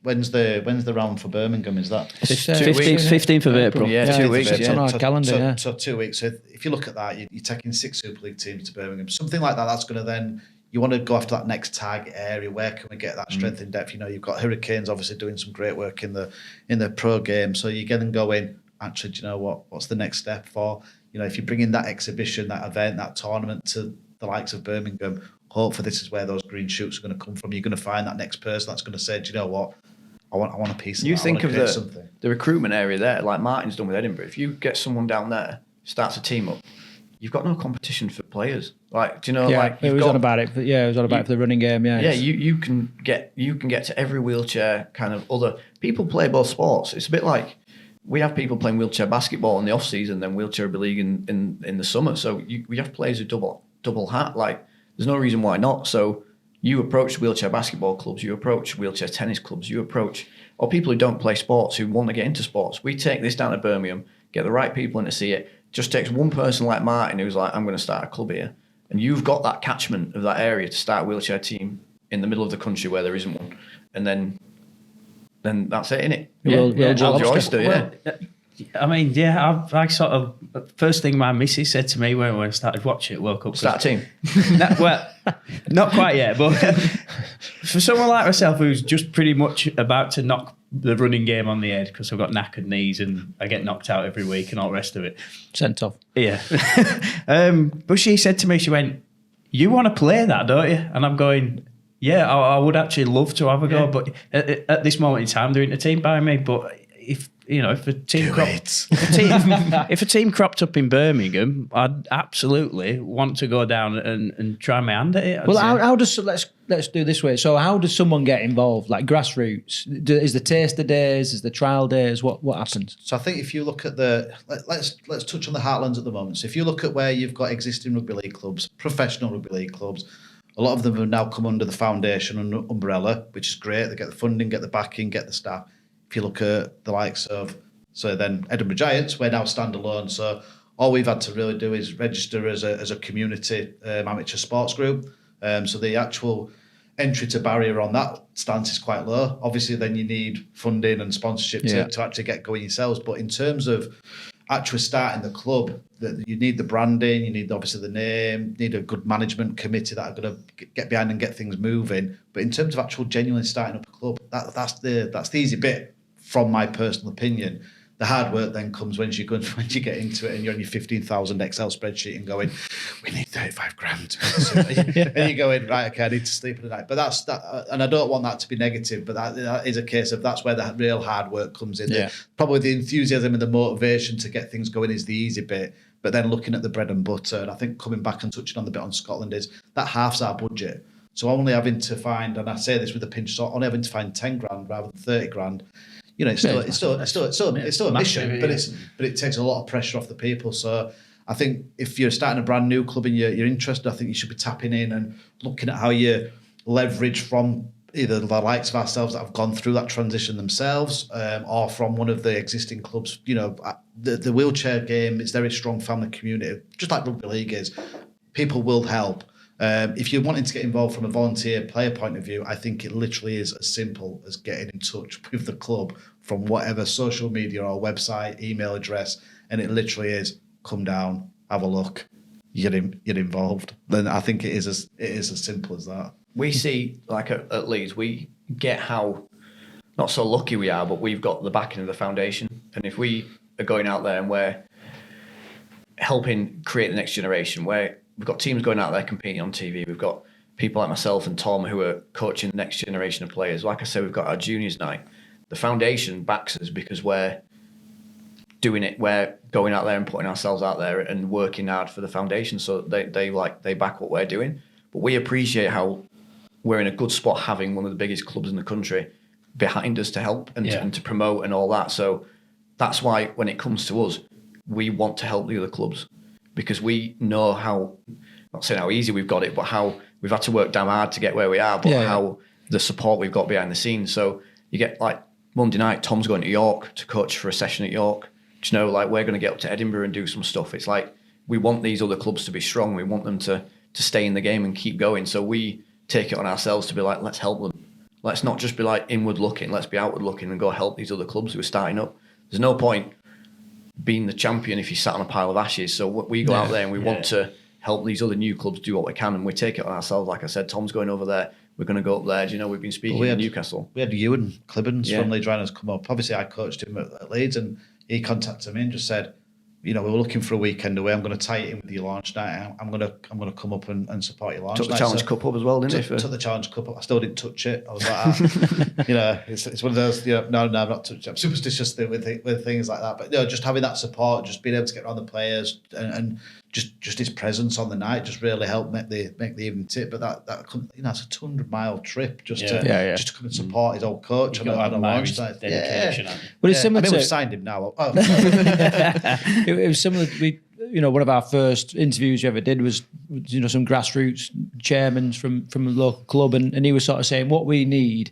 when's the round for Birmingham? Is that 15th of April? Yeah, 2 weeks. It's on our calendar. So 2 weeks. So if you look at that, you're taking 6 Super League teams to Birmingham. Something like that. That's going to then. You want to go after that next target area. Where can we get that strength in depth? You've got Hurricanes obviously doing some great work in the pro game. So you get them going. Actually, do you know what? What's the next step for? If you bring in that exhibition, that event, that tournament to the likes of Birmingham, hopefully this is where those green shoots are going to come from. You're going to find that next person that's going to say, do you know what? I want a piece of that. You think of the recruitment area there, like Martyn's done with Edinburgh. If you get someone down there, starts a team up, you've got no competition for players. Like, do you know? Yeah, like it was on about it. It was on about it for the running game. Yeah, you can get to every wheelchair kind of other people play both sports. It's a bit like we have people playing wheelchair basketball in the off season, then wheelchair rugby league in the summer. So we have players who double hat. Like, there's no reason why not. So you approach wheelchair basketball clubs, you approach wheelchair tennis clubs, or people who don't play sports who want to get into sports. We take this down to Birmingham, get the right people in to see it. Just takes one person like Martyn who's like, I'm going to start a club here. And you've got that catchment of that area to start a wheelchair team in the middle of the country where there isn't one. And then that's it, innit? I mean, I sort of, first thing my missus said to me when I started watching it, World Cup. Start a team? Not quite yet, but for someone like myself who's just pretty much about to knock the running game on the head because I've got knackered knees and I get knocked out every week and all the rest of it. Sent off. Yeah. But she said to me, she went, you want to play that, don't you? And I'm going, yeah, I would actually love to have a go, but at this moment in time, there isn't a team by me. But if if a team cropped up in Birmingham, I'd absolutely want to go down and try my hand at it. Well, how does let's do this way. So, how does someone get involved? Like grassroots? Is the taster days? Is the trial days? What happens? So, I think if you look at let's touch on the heartlands at the moment. So, if you look at where you've got existing rugby league clubs, professional rugby league clubs, A lot of them have now come under the foundation and umbrella, which is great. They get the funding, get the backing, get the staff. If you look at the likes of, so then Edinburgh Giants, we're now standalone. So all we've had to really do is register as a community amateur sports group. So the actual entry to barrier on that stance is quite low. Obviously, then you need funding and sponsorship to actually get going yourselves. But in terms of actually starting the club, that you need the branding, you need obviously the name, you need a good management committee that are going to get behind and get things moving. But in terms of actual genuinely starting up a club, that's the easy bit, from my personal opinion. The hard work then comes when you get into it and you're on your 15,000 Excel spreadsheet and going, we need 35 grand. And you're going, right, okay, I need to sleep at night. But that's that, and I don't want that to be negative, but that is a case of that's where the real hard work comes in. Yeah. Probably the enthusiasm and the motivation to get things going is the easy bit. But then looking at the bread and butter, and I think coming back and touching on the bit on Scotland is that halves our budget. So only having to find, and I say this with a pinch of salt, only having to find 10 grand rather than 30 grand. You know, it's still a mission, but it takes a lot of pressure off the people. So I think if you're starting a brand new club and you're interested, I think you should be tapping in and looking at how you leverage from either the likes of ourselves that have gone through that transition themselves, or from one of the existing clubs. You know, the wheelchair game is very strong family community, just like rugby league is. People will help. If you're wanting to get involved from a volunteer player point of view, I think it literally is as simple as getting in touch with the club from whatever social media or website, email address, and it literally is come down, have a look, you're involved. Then I think it is as simple as that. We see, like at Leeds, we get how not so lucky we are, but we've got the backing of the foundation, and if we are going out there and we're helping create the next generation, where we've got teams going out there competing on TV. We've got people like myself and Tom who are coaching the next generation of players. Like I said, we've got our juniors night. The foundation backs us because we're doing it. We're going out there and putting ourselves out there and working hard for the foundation. So they back what we're doing. But we appreciate how we're in a good spot having one of the biggest clubs in the country behind us to help and to promote and all that. So that's why when it comes to us, we want to help the other clubs. Because we know how, not saying how easy we've got it, but how we've had to work damn hard to get where we are, but how the support we've got behind the scenes. So you get like Monday night, Tom's going to York to coach for a session at York. Do you know, like we're going to get up to Edinburgh and do some stuff. It's like we want these other clubs to be strong. We want them to stay in the game and keep going. So we take it on ourselves to be like, let's help them. Let's not just be like inward looking. Let's be outward looking and go help these other clubs who are starting up. There's no point being the champion if you sat on a pile of ashes. So we go out there and we want to help these other new clubs do what we can, and we take it on ourselves. Like I said, Tom's going over there. We're going to go up there. Do you know, we've been speaking in Newcastle. We had Ewan Clibbons from Leeds Rhinos come up. Obviously, I coached him at Leeds, and he contacted me and just said, you know, we were looking for a weekend away. I'm going to tie it in with your launch night. I'm going to come up and support your launch night. Took the Challenge Cup up as well, didn't he? Took the Challenge Cup up. I still didn't touch it. I was like, you know, it's one of those. You know, no, I've not touched it. I'm superstitious with things like that. But you know, just having that support, just being able to get around the players, and just his presence on the night just really helped make the evening tip. But that you know, it's a 200-mile trip just to come and support his old coach on a launch night. Dedication. But it's similar we've signed him now. Oh. It was similar. One of our first interviews we ever did was, you know, some grassroots chairmen from a local club, and he was sort of saying what we need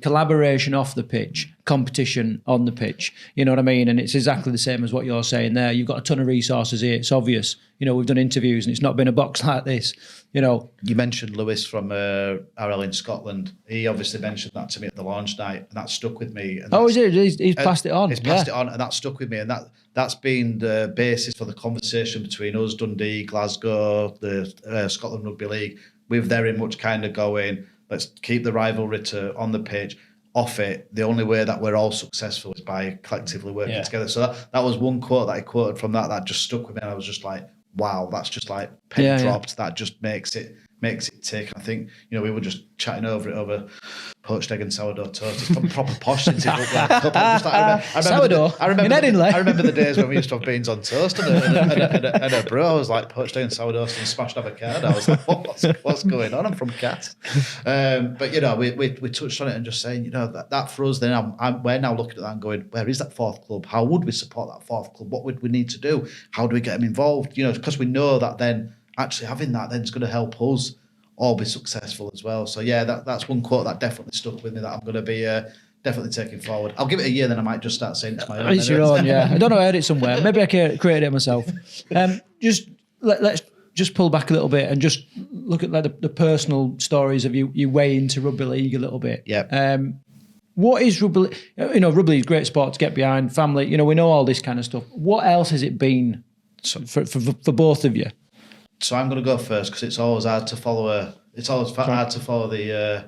collaboration off the pitch, competition on the pitch. You know what I mean? And it's exactly the same as what you're saying there. You've got a ton of resources here. It's obvious. You know, we've done interviews and it's not been a box like this. You know, you mentioned Lewis from RL in Scotland. He obviously mentioned that to me at the launch night, and that stuck with me. And he's passed it on. He's passed it on, and that stuck with me, and that's been the basis for the conversation between us, Dundee, Glasgow, the Scotland Rugby League. We're very much kind of going, let's keep the rivalry on the pitch. Off it, the only way that we're all successful is by collectively working together. So that was one quote that I quoted from that just stuck with me, and I was just like, wow, that's just like pen dropped. That just makes it tick. I think, you know, we were just chatting over poached egg and sourdough toast. It's proper posh since it looked like a couple. Sourdough in Headingley. I remember the days when we used to have beans on toast and a brew. I was like poached egg and sourdough and smashed avocado. I was like, what's going on? I'm from Cat. But you know, we touched on it and just saying, you know, that for us, then we're now looking at that and going, where is that fourth club? How would we support that fourth club? What would we need to do? How do we get them involved? You know, because we know that then actually having that then is going to help us or be successful as well. So yeah, that's one quote that definitely stuck with me that I'm going to be definitely taking forward. I'll give it a year, then I might just start saying it's my own. It's your own, yeah. I don't know, I heard it somewhere. Maybe I created it myself. Let's just pull back a little bit and just look at like the personal stories of your way into rugby league a little bit. Yeah. What is rugby? Rugby league is a great sport to get behind. Family, we know all this kind of stuff. What else has it been for both of you? So I'm going to go first because it's always hard to follow hard to follow the.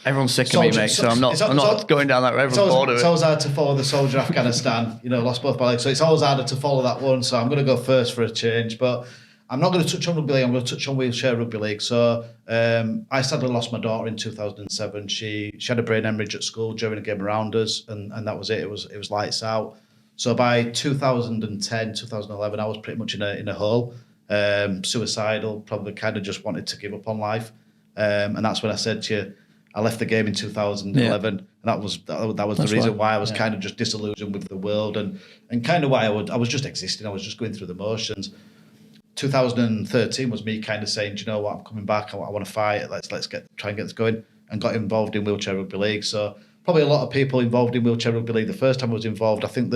Everyone's sick of me, mate. So I'm not going down that road. It's always hard to follow the soldier Afghanistan. Lost both my legs, so it's always harder to follow that one. So I'm going to go first for a change, but I'm not going to touch on rugby league. I'm going to touch on Wheelchair Rugby League. So I sadly lost my daughter in 2007. She had a brain hemorrhage at school during a game around us, and that was it. It was lights out. So by 2010, 2011, I was pretty much in a hole. Suicidal, probably kind of just wanted to give up on life, and that's when I said to you, I left the game in 2011, and that was the reason why I was kind of just disillusioned with the world, and kind of why I was just existing. I was just going through the motions. 2013 was me kind of saying, do you know what, I'm coming back. I want to fight. Let's try and get this going, and got involved in Wheelchair Rugby League. So probably a lot of people involved in Wheelchair Rugby League. The first time I was involved, I think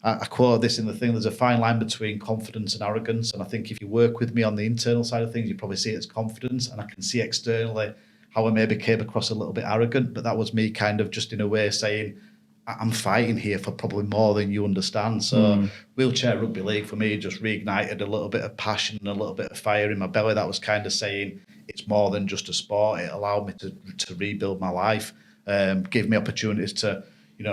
I quote this in the thing, there's a fine line between confidence and arrogance. And I think if you work with me on the internal side of things, you probably see it as confidence. And I can see externally how I maybe came across a little bit arrogant. But that was me kind of just in a way saying, I'm fighting here for probably more than you understand. So Wheelchair Rugby League for me just reignited a little bit of passion and a little bit of fire in my belly. That was kind of saying it's more than just a sport. It allowed me to rebuild my life, gave me opportunities to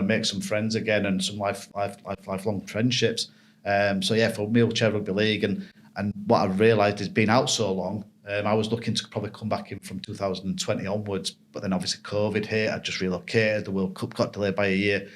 make some friends again and some lifelong friendships. So yeah, for Wheelchair Rugby League and what I've realised is being out so long, I was looking to probably come back in from 2020 onwards, but then obviously COVID hit. I just relocated. The World Cup got delayed by a year.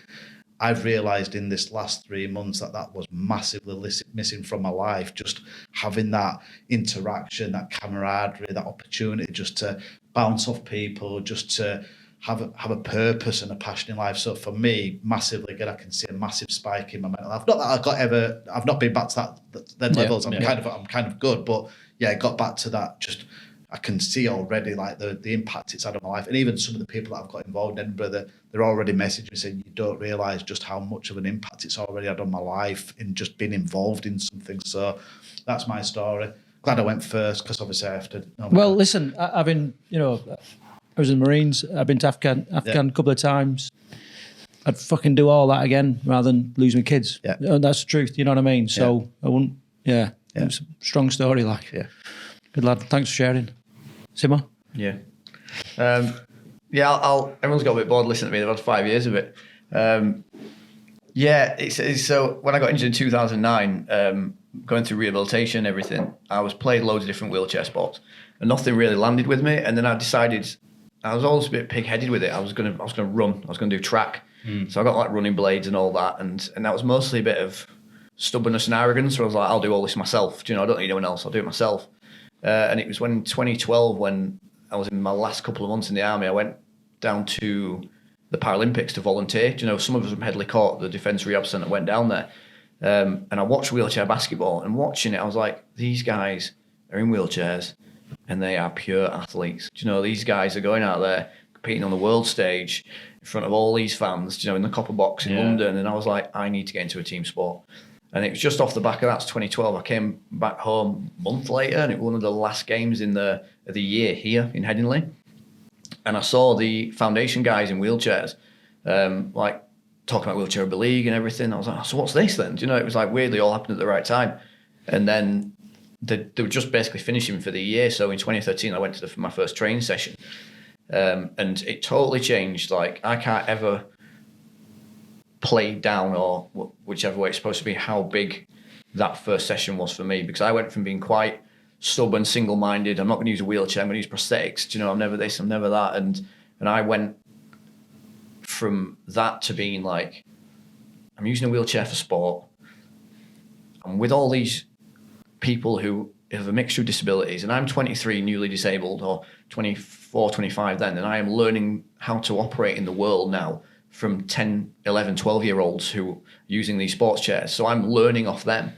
I've realised in this last 3 months that was massively missing from my life. Just having that interaction, that camaraderie, that opportunity just to bounce off people, just to have a purpose and a passion in life. So for me, massively, again, I can see a massive spike in my mental health. Not that I've not been back to them levels. I'm kind of good, but yeah, I got back to that. Just I can see already like the impact it's had on my life, and even some of the people that I've got involved in Edinburgh, they're already messaging me saying you don't realise just how much of an impact it's already had on my life in just being involved in something. So that's my story. Glad I went first because obviously I have to. Well, listen, I was in the Marines. I've been to Afghan a couple of times. I'd fucking do all that again rather than lose my kids. Yeah. And that's the truth. You know what I mean? So I wouldn't. Yeah. It was a strong story. Like. Yeah. Good lad. Thanks for sharing. Simo? Yeah. Everyone's got a bit bored listening to me. They've had 5 years of it. It's so when I got injured in 2009, going through rehabilitation and everything, I was played loads of different wheelchair sports, and nothing really landed with me. And then I decided I was always a bit pig-headed with it. I was gonna run. I was gonna do track. So I got like running blades and all that, and that was mostly a bit of stubbornness and arrogance. So I was like, I'll do all this myself. I don't need anyone else. I'll do it myself. And it was when 2012, when I was in my last couple of months in the army, I went down to the Paralympics to volunteer. Some of us from Headingley Court, the Defence Rehab Centre, went down there. And I watched wheelchair basketball, and watching it, I was like, these guys are in wheelchairs and they are pure athletes. These guys are going out there competing on the world stage in front of all these fans, in the Copper Box in London. And I was like, I need to get into a team sport. And it was just off the back of that, 2012. I came back home a month later, and it was one of the last games of the year here in Headingley. And I saw the foundation guys in wheelchairs, talking about Wheelchair Rugby League and everything. I was like, so what's this then? It was like weirdly all happened at the right time. And then they were just basically finishing for the year. So in 2013, I went to my first training session. And it totally changed. Like, I can't ever play down, or whichever way it's supposed to be, how big that first session was for me, because I went from being quite stubborn, single-minded, I'm not going to use a wheelchair, I'm going to use prosthetics, I'm never this, I'm never that, and I went from that to being like, I'm using a wheelchair for sport, and with all these people who have a mixture of disabilities, and I'm 23, newly disabled, or 24, 25 then, and I am learning how to operate in the world now from 10, 11, 12-year-olds who are using these sports chairs. So I'm learning off them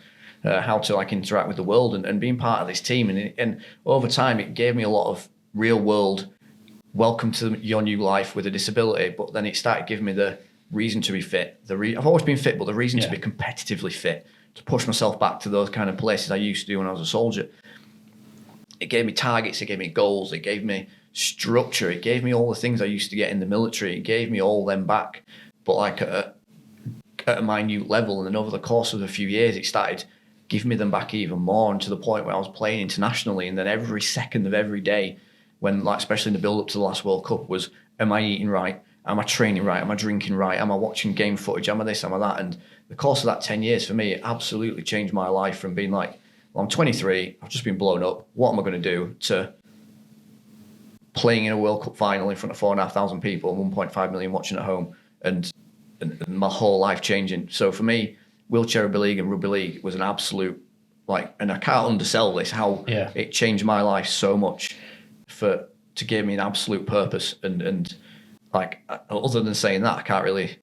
how to interact with the world and being part of this team. And over time, it gave me a lot of real world, welcome to your new life with a disability. But then it started giving me the reason to be fit. I've always been fit, but the reason to be competitively fit, to push myself back to those kind of places I used to do when I was a soldier. It gave me targets, it gave me goals, it gave me structure, it gave me all the things I used to get in the military. It gave me all them back, but like at a minute level. And then over the course of a few years, it started giving me them back even more, and to the point where I was playing internationally. And then every second of every day, when like especially in the build up to the last World Cup, was, am I eating right? Am I training right? Am I drinking right? Am I watching game footage? Am I this? Am I that? And the course of that 10 years for me, it absolutely changed my life from being like, well, I'm 23, I've just been blown up. What am I going to do? To playing in a World Cup final in front of 4,500 people, 1.5 million watching at home, and my whole life changing. So for me, Wheelchair Rugby League and Rugby League was an absolute, like, and I can't undersell this, how it changed my life so much to give me an absolute purpose. And like, other than saying that, I can't really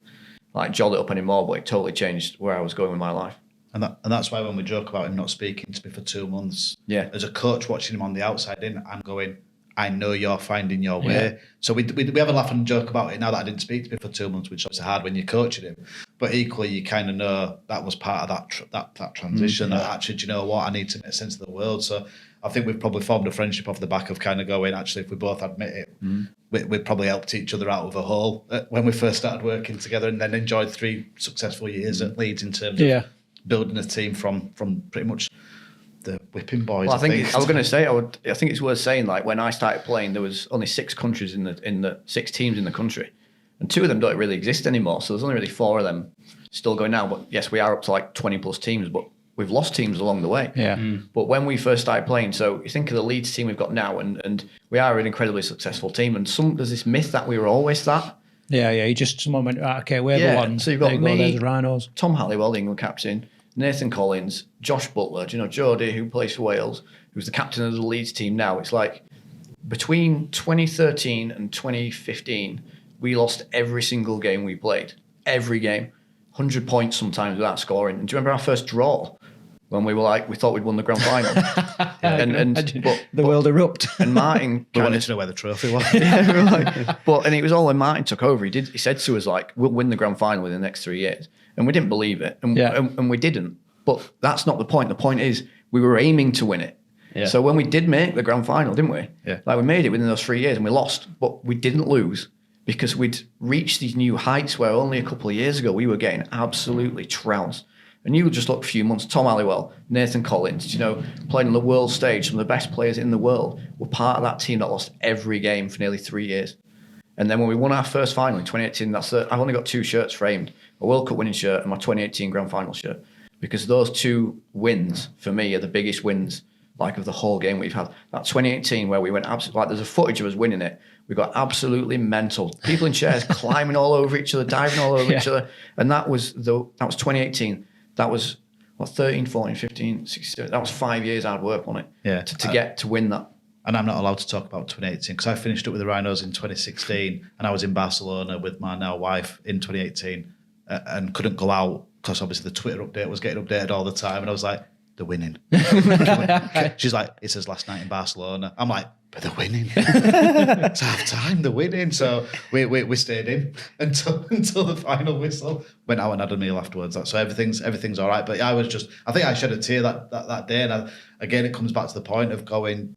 like jolly it up anymore, but it totally changed where I was going with my life. And that's why when we joke about him not speaking to me for 2 months, as a coach watching him on the outside in, I'm going, I know you're finding your way. So we have a laugh and joke about it now that I didn't speak to me for 2 months, which is obviously hard when you're coaching him. But equally, you kind of know that was part of that transition. That actually, do you know what? I need to make sense of the world. So I think we've probably formed a friendship off the back of kind of going, actually, if we both admit it, we probably helped each other out of a hole when we first started working together, and then enjoyed 3 successful years at Leeds in terms of building a team from pretty much the whipping boys. Well, I was going to say, I think it's worth saying, like, when I started playing, there was only 6 countries in the 6 teams in the country, and 2 of them don't really exist anymore. So there's only really 4 of them still going now. But yes, we are up to like 20 plus teams, but we've lost teams along the way. But when we first started playing, so you think of the Leeds team we've got now, and we are an incredibly successful team. And there's this myth that we were always that. You just someone went, okay, we're the ones. So you've got me, there's the Rhinos, Tom Halliwell, the England captain, Nathan Collins, Josh Butler, Jody, who plays for Wales, who's the captain of the Leeds team now. It's like between 2013 and 2015, we lost every single game we played. Every game. 100 points sometimes without scoring. And do you remember our first draw? When we were like, we thought we'd won the grand final. But the world erupt. And Martyn we wanted to know where the trophy was. We were like, and it was all when Martyn took over. He said to us, like, we'll win the grand final within the next 3 years. And we didn't believe it. And we didn't. But that's not the point. The point is we were aiming to win it. Yeah. So when we did make the grand final, didn't we? Yeah. Like, we made it within those 3 years and we lost, but we didn't lose because we'd reached these new heights where only a couple of years ago we were getting absolutely trounced. And you just look a few months, Tom Halliwell, Nathan Collins, playing on the world stage, some of the best players in the world, were part of that team that lost every game for nearly 3 years. And then when we won our first final in 2018, I've only got 2 shirts framed, a World Cup winning shirt and my 2018 grand final shirt. Because those 2 wins, for me, are the biggest wins, like, of the whole game we've had. That 2018 where we went absolutely, like, there's a footage of us winning it. We got absolutely mental. People in chairs climbing all over each other, diving all over each other. And that was 2018. That was, 13, 14, 15, 16, that was 5 years hard work on it. Yeah. To win that. And I'm not allowed to talk about 2018 because I finished up with the Rhinos in 2016 and I was in Barcelona with my now wife in 2018 and couldn't go out because obviously the Twitter update was getting updated all the time. And I was like, they're winning. She's like, it says last night in Barcelona. I'm like, but they're winning. It's half time, they're winning. So we stayed in until the final whistle. Went out and had a meal afterwards. So everything's all right. But I think I shed a tear that day. And again, it comes back to the point of going,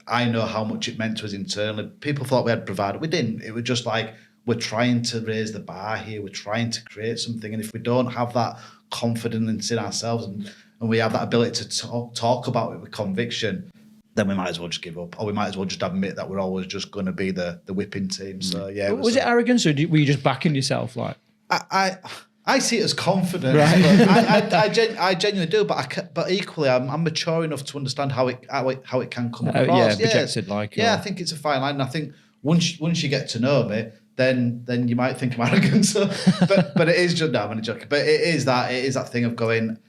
I know how much it meant to us internally. People thought we had bravado. We didn't. It was just like, we're trying to raise the bar here. We're trying to create something. And if we don't have that confidence in ourselves and we have that ability to talk about it with conviction, then we might as well just give up, or we might as well just admit that we're always just going to be the whipping team. So yeah, was it arrogance, or were you just backing yourself? Like, I see it as confidence. Right. I genuinely do, but equally, I'm mature enough to understand how it can come across. Projected, I think it's a fine line. And I think once you get to know me, then you might think I'm arrogant. So, but it is just, no, I'm only joking. But it is that thing of going,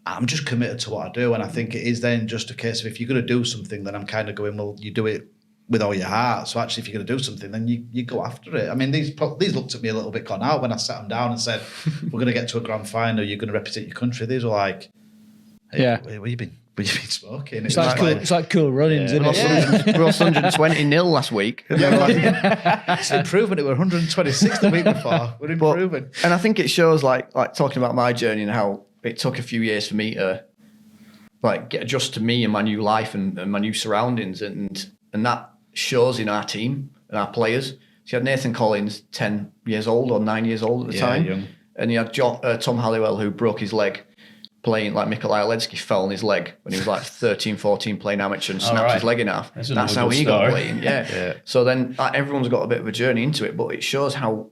I'm just committed to what I do. And I think it is then just a case of, if you're going to do something, then I'm kind of going, well, you do it with all your heart. So actually, if you're going to do something, then you go after it. I mean, these looked at me a little bit gone out when I sat them down and said, we're going to get to a grand final, you're going to represent your country. These were like, hey, where you been but you've been smoking. It's like cool runnings, isn't it? We lost 120-0 last week. It's an improvement. It were 126 the week before. We're improving. And I think it shows like talking about my journey and how it took a few years for me to like get adjust to me and my new life and my new surroundings, and that shows in our team and our players. So you had Nathan Collins, 10 years old or 9 years old at the time, young. and you had Tom Halliwell, who broke his leg playing, like Mikołaj Ledski fell on his leg when he was like 13, 14 playing amateur and snapped his leg in half. That's how he got playing. Yeah. So then everyone's got a bit of a journey into it, but it shows how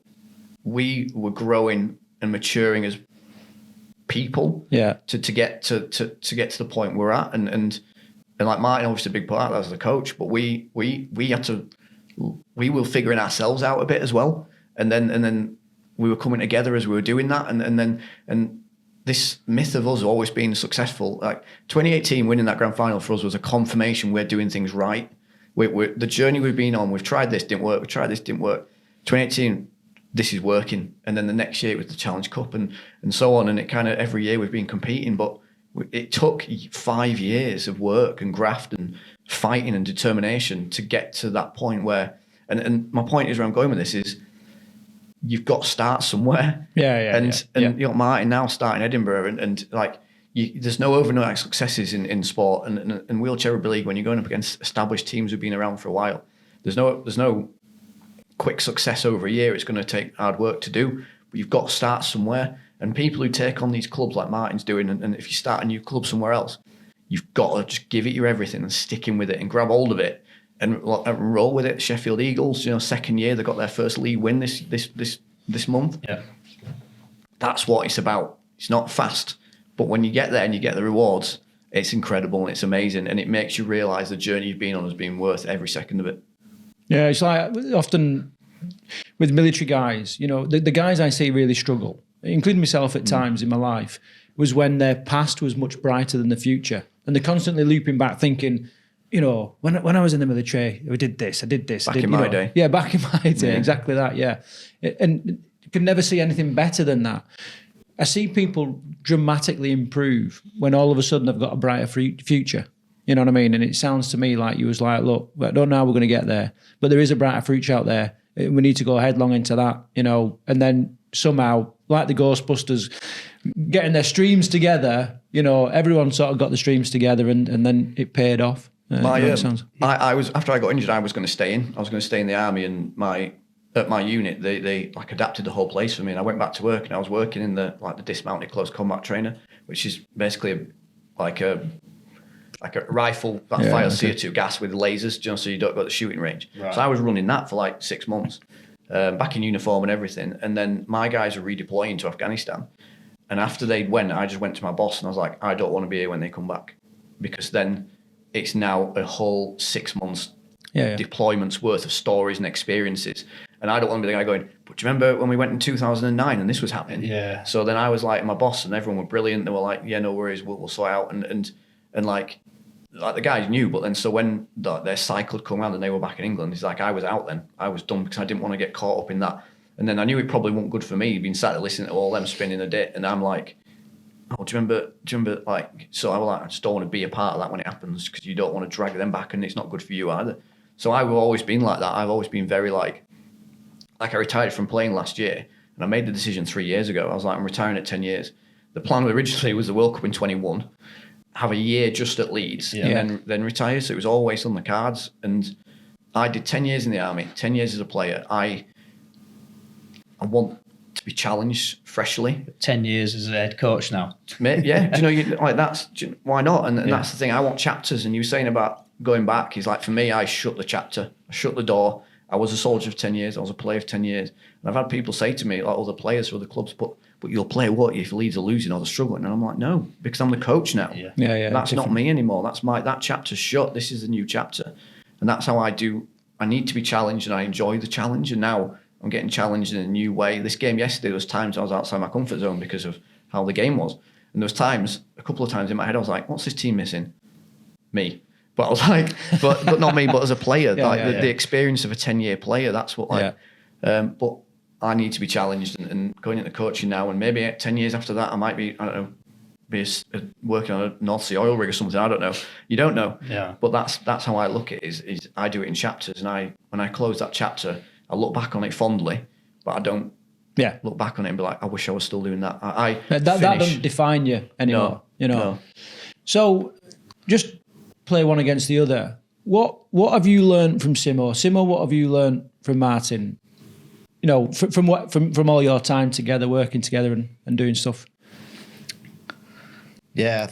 we were growing and maturing as people. To get to the point we're at, and like Martyn, obviously a big part of that as a coach, but we had to, we were figuring ourselves out a bit as well, and then we were coming together as we were doing that, and this myth of us always being successful, like 2018 winning that grand final for us was a confirmation we're doing things right. We're the journey we've been on, we've tried this, didn't work, we tried this, didn't work. 2018, this is working. And then the next year it was the Challenge Cup and so on. And it kind of, every year we've been competing, but it took 5 years of work and graft and fighting and determination to get to that point where, and my point is where I'm going with this is, you've got to start somewhere. And you know, Martyn now starting Edinburgh and like, there's no overnight successes in sport and Wheelchair Rugby League, when you're going up against established teams who've been around for a while, there's no quick success over a year. It's going to take hard work to do, but you've got to start somewhere. And people who take on these clubs like Martyn's doing, and if you start a new club somewhere else, you've got to just give it your everything and stick in with it and grab hold of it and roll with it. Sheffield Eagles, you know, second year, they got their first league win this month. Yeah. That's what it's about. It's not fast, but when you get there and you get the rewards, it's incredible and it's amazing, and it makes you realise the journey you've been on has been worth every second of it. Yeah, it's like often with military guys, you know, the guys I see really struggle, including myself at times in my life, was when their past was much brighter than the future. And they're constantly looping back thinking, you know, when I was in the military, I did this. Back in my day. Yeah, back in my day, exactly that, yeah. And you can never see anything better than that. I see people dramatically improve when all of a sudden they've got a brighter future. You know what I mean? And it sounds to me like you was like, look, I don't know how we're going to get there, but there is a brighter future out there. We need to go headlong into that, you know, and then somehow, like the Ghostbusters, getting their streams together, you know, everyone sort of got the streams together and then it paid off. I was, after I got injured, I was going to stay in. I was going to stay in the army, and at my unit, they like adapted the whole place for me. And I went back to work, and I was working in the dismounted close combat trainer, which is basically like a rifle that fires CO2 gas with lasers, just so you don't go to the shooting range. Right. So I was running that for like 6 months, back in uniform and everything. And then my guys were redeploying to Afghanistan. And after they went, I just went to my boss and I was like, I don't want to be here when they come back, because then it's now a whole 6 months deployments worth of stories and experiences. And I don't want to be the guy going, but do you remember when we went in 2009 and this was happening? Yeah. So then I was like, my boss and everyone were brilliant. They were like, yeah, no worries, we'll sort out. And like the guys knew, but then so when their cycle had come around and they were back in England, it's like I was out then. I was done because I didn't want to get caught up in that. And then I knew it probably wasn't good for me, being sat there listening to all them spinning a dit. And I'm like, oh, do you remember, like, so I was like, I just don't want to be a part of that when it happens, because you don't want to drag them back and it's not good for you either. So I've always been like that. I've always been very like I retired from playing last year and I made the decision 3 years ago. I was like, I'm retiring at 10 years. The plan originally was the World Cup in 21, have a year just at Leeds and then retire. So it was always on the cards. And I did 10 years in the army, 10 years as a player. I want to be challenged freshly. 10 years as a head coach now. Yeah, do you know, why not? And that's the thing. I want chapters. And you were saying about going back, is like, for me, I shut the chapter. I shut the door. I was a soldier for 10 years. I was a player for 10 years. And I've had people say to me, like other players for other clubs, but you'll play what if Leeds are losing or they're struggling? And I'm like, no, because I'm the coach now. Yeah. That's not me anymore. That chapter's shut. This is the new chapter. And that's how I do. I need to be challenged, and I enjoy the challenge. And now I'm getting challenged in a new way. This game yesterday, there was times I was outside my comfort zone because of how the game was. And there was times, a couple of times in my head, I was like, what's this team missing? Me. But I was like, but not me, but as a player, the experience of a 10-year player, that's what but I need to be challenged and going into coaching now, and maybe 10 years after that, I might be, I don't know, be working on a North Sea oil rig or something. I don't know. You don't know. Yeah. But that's how I look at it. Is I do it in chapters, and when I close that chapter, I look back on it fondly, but I don't look back on it and be like, I wish I was still doing that. That doesn't define you anymore. No. So just play one against the other. What have you learned from Simo? Simo, what have you learned from Martyn? From all your time together, working together and doing stuff. Yeah,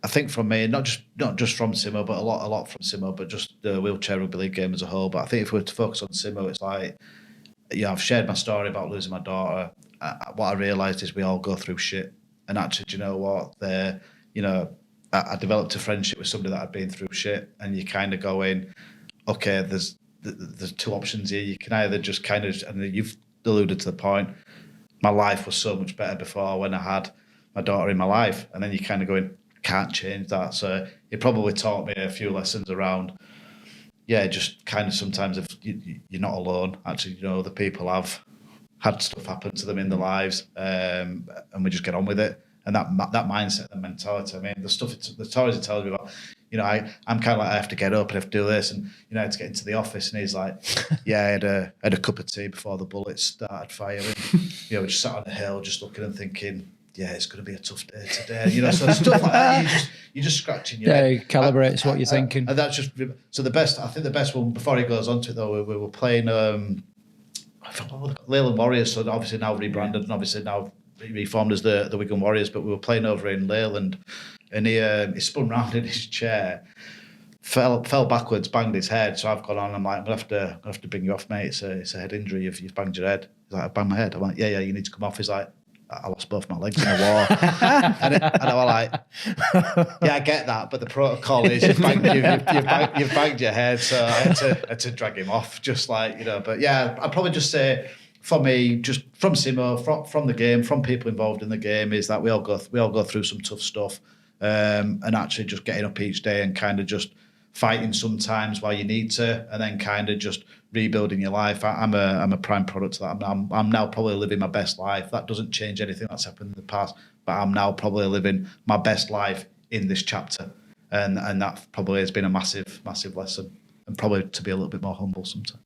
I think from me, not just from Simo, but a lot from Simo, but just the Wheelchair Rugby League game as a whole. But I think if we were to focus on Simo, it's like, I've shared my story about losing my daughter. What I realised is we all go through shit, and actually, do you know what? I developed a friendship with somebody that had been through shit, and you kind of go in, okay, there's two options here. You can either just kind of, and you've alluded to the point, my life was so much better before when I had my daughter in my life, and then you kind of go in, can't change that. So it probably taught me a few lessons around, just kind of sometimes if you're not alone. Actually, the people have had stuff happen to them in their lives, and we just get on with it. And that mindset and mentality. I mean, the stories he tells me about, I'm kind of like, I have to get up and I have to do this, and I had to get into the office, and he's like, I had a cup of tea before the bullets started firing. We just sat on the hill, just looking and thinking, it's going to be a tough day today. So stuff like that, you're just scratching your head. Yeah, it calibrates what you're thinking. And that's just so the best. I think the best one before he goes on to it though, we were playing Leyland Warriors, so obviously now rebranded and obviously now reformed as the Wigan Warriors, but we were playing over in Leyland, and he spun round in his chair, fell backwards, banged his head. So I've gone on. I'm like, I'm gonna have to bring you off, mate. It's a head injury. You've banged your head. He's like, I banged my head. I'm like, yeah, you need to come off. He's like, I lost both my legs in a war. and I was like, I get that, but the protocol is you've banged your head, so I had to drag him off, just like, But yeah, I'd probably just say, for me, just from Simo, from the game, from people involved in the game, is that we all go through some tough stuff, and actually just getting up each day and kind of just fighting sometimes while you need to, and then kind of just rebuilding your life. I'm a prime product of that. I'm now probably living my best life. That doesn't change anything that's happened in the past, but I'm now probably living my best life in this chapter, and that probably has been a massive lesson. And probably to be a little bit more humble sometimes.